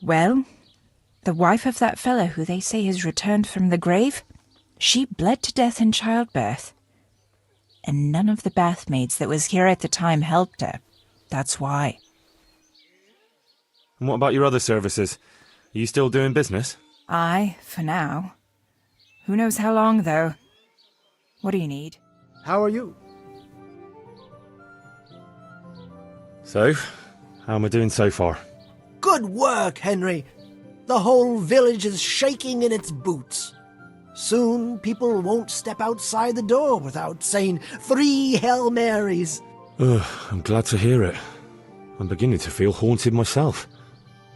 Well, the wife of that fellow who they say has returned from the grave, she bled to death in childbirth. And none of the bathmaids that was here at the time helped her. That's why. And what about your other services? Are you still doing business? Aye, for now. Who knows how long, though? What do you need? How are you? So, how am I doing so far? Good work, Henry. The whole village is shaking in its boots. Soon people won't step outside the door without saying 3 Hail Marys. Ugh, I'm glad to hear it. I'm beginning to feel haunted myself.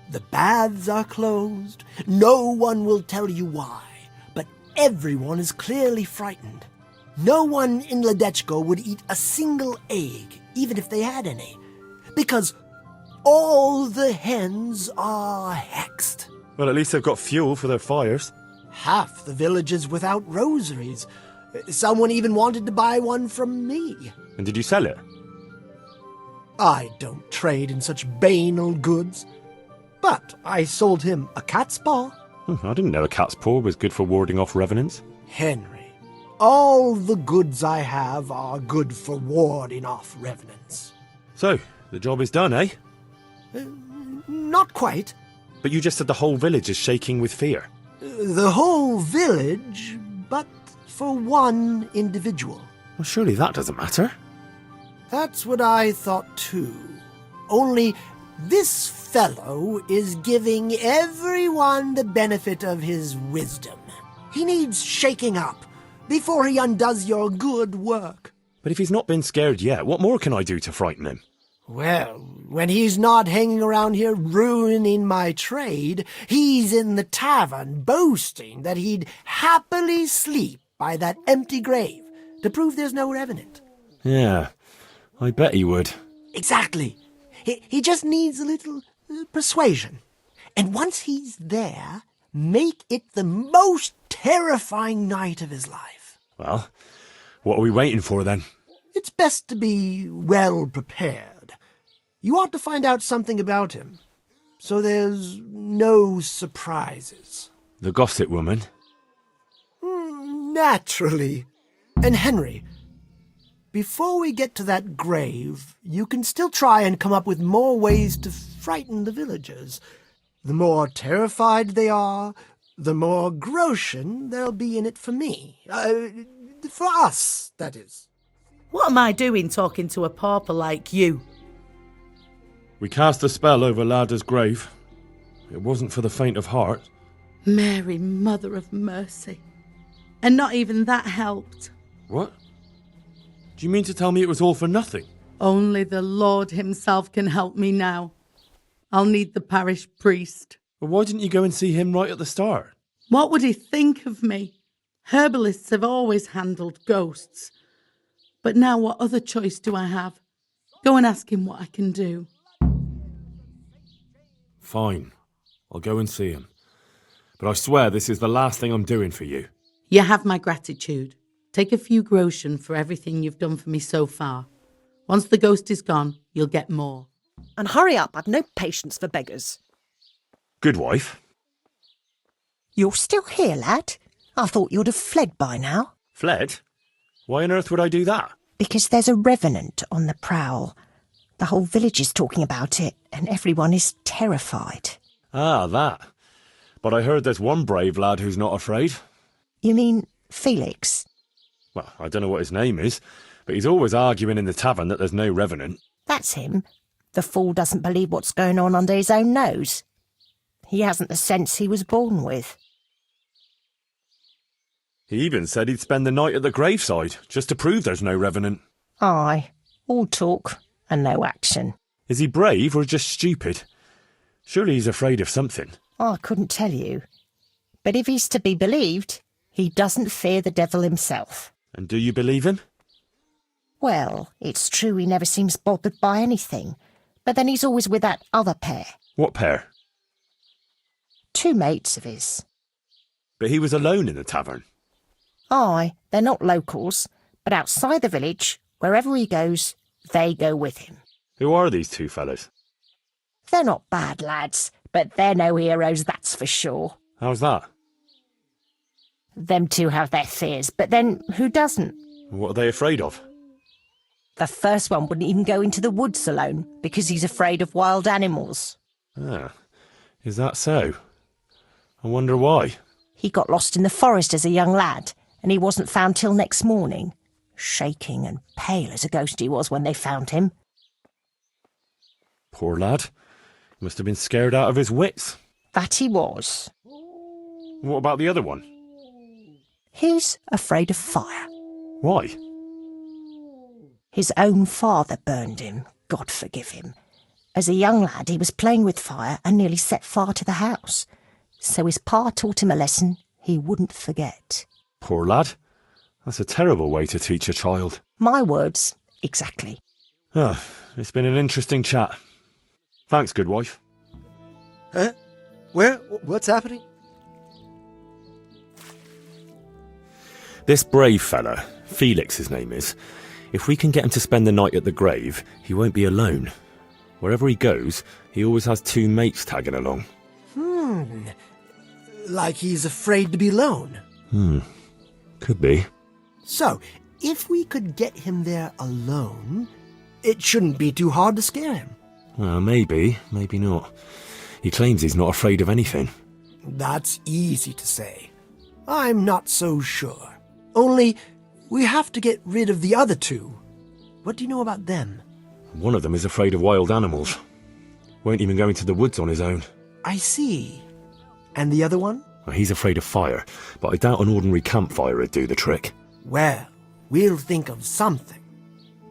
The baths are closed. No one will tell you why, but everyone is clearly frightened. No one in Ledechko would eat a single egg, even if they had any, because all the hens are hexed. Well, at least they've got fuel for their fires. Half the village is without rosaries. Someone even wanted to buy one from me. And did you sell it? I don't trade in such banal goods. But I sold him a cat's paw. I didn't know a cat's paw was good for warding off revenants. Henry, all the goods I have are good for warding off revenants. So, the job is done, eh? Not quite. But you just said the whole village is shaking with fear. The whole village, but for one individual. Well, surely that doesn't matter. That's what I thought too. Only this fellow is giving everyone the benefit of his wisdom. He needs shaking up before he undoes your good work. But if he's not been scared yet, what more can I do to frighten him? Well, when he's not hanging around here ruining my trade, he's in the tavern boasting that he'd happily sleep by that empty grave to prove there's no revenant. Yeah, I bet he would. Exactly. He just needs a little persuasion. And once he's there, make it the most terrifying night of his life. Well, what are we waiting for then? It's best to be well prepared. You ought to find out something about him, so there's no surprises. The gossip woman? Naturally. And Henry, before we get to that grave, you can still try and come up with more ways to frighten the villagers. The more terrified they are, the more groschen there'll be in it for me. For us, that is. What am I doing talking to a pauper like you? We cast a spell over Lada's grave. It wasn't for the faint of heart. Mary, Mother of Mercy. And not even that helped. What? Do you mean to tell me it was all for nothing? Only the Lord himself can help me now. I'll need the parish priest. Well, why didn't you go and see him right at the start? What would he think of me? Herbalists have always handled ghosts. But now what other choice do I have? Go and ask him what I can do. Fine. I'll go and see him. But I swear this is the last thing I'm doing for you. You have my gratitude. Take a few groschen for everything you've done for me so far. Once the ghost is gone, you'll get more. And hurry up, I've no patience for beggars. Good wife. You're still here, lad? I thought you'd have fled by now. Fled? Why on earth would I do that? Because there's a revenant on the prowl. The whole village is talking about it, and everyone is terrified. Ah, that. But I heard there's one brave lad who's not afraid. You mean Felix? Well, I don't know what his name is, but he's always arguing in the tavern that there's no revenant. That's him. The fool doesn't believe what's going on under his own nose. He hasn't the sense he was born with. He even said he'd spend the night at the graveside, just to prove there's no revenant. Aye, all talk and no action. Is he brave or just stupid? Surely he's afraid of something. I couldn't tell you. But if he's to be believed, he doesn't fear the devil himself. And do you believe him? Well, it's true he never seems bothered by anything. But then he's always with that other pair. What pair? 2 mates of his. But he was alone in the tavern. Aye, they're not locals, but outside the village, wherever he goes, they go with him. Who are these 2 fellas? They're not bad lads, but they're no heroes, that's for sure. How's that? Them 2 have their fears, but then who doesn't? What are they afraid of? The first one wouldn't even go into the woods alone, because he's afraid of wild animals. Ah, is that so? I wonder why. He got lost in the forest as a young lad, and he wasn't found till next morning. Shaking and pale as a ghost he was when they found him. Poor lad. He must have been scared out of his wits. That he was. What about the other one? He's afraid of fire. Why? His own father burned him, God forgive him. As a young lad he was playing with fire and nearly set fire to the house. So his pa taught him a lesson he wouldn't forget. Poor lad. That's a terrible way to teach a child. My words, exactly. Ah, it's been an interesting chat. Thanks, good wife. Huh? Where? What's happening? This brave fella, Felix his name is, if we can get him to spend the night at the grave, he won't be alone. Wherever he goes, he always has 2 mates tagging along. Like he's afraid to be alone. Could be. So, if we could get him there alone, it shouldn't be too hard to scare him. Maybe, maybe not. He claims he's not afraid of anything. That's easy to say. I'm not so sure. Only, we have to get rid of the other 2. What do you know about them? One of them is afraid of wild animals. Won't even go into the woods on his own. I see. And the other one? He's afraid of fire, but I doubt an ordinary campfire would do the trick. Well, we'll think of something.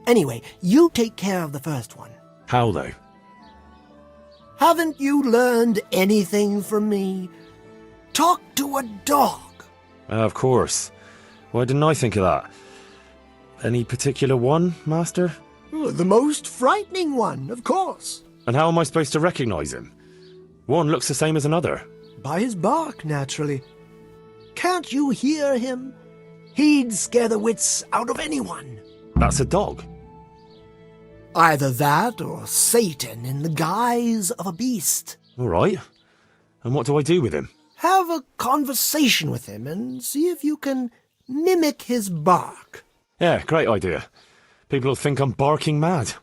Anyway, you take care of the first one. How, though? Haven't you learned anything from me? Talk to a dog. Of course. Why didn't I think of that? Any particular one, Master? The most frightening one, of course. And how am I supposed to recognize him? One looks the same as another. By his bark, naturally. Can't you hear him? He'd scare the wits out of anyone. That's a dog. Either that or Satan in the guise of a beast. All right. And what do I do with him? Have a conversation with him and see if you can mimic his bark. Yeah, great idea. People will think I'm barking mad.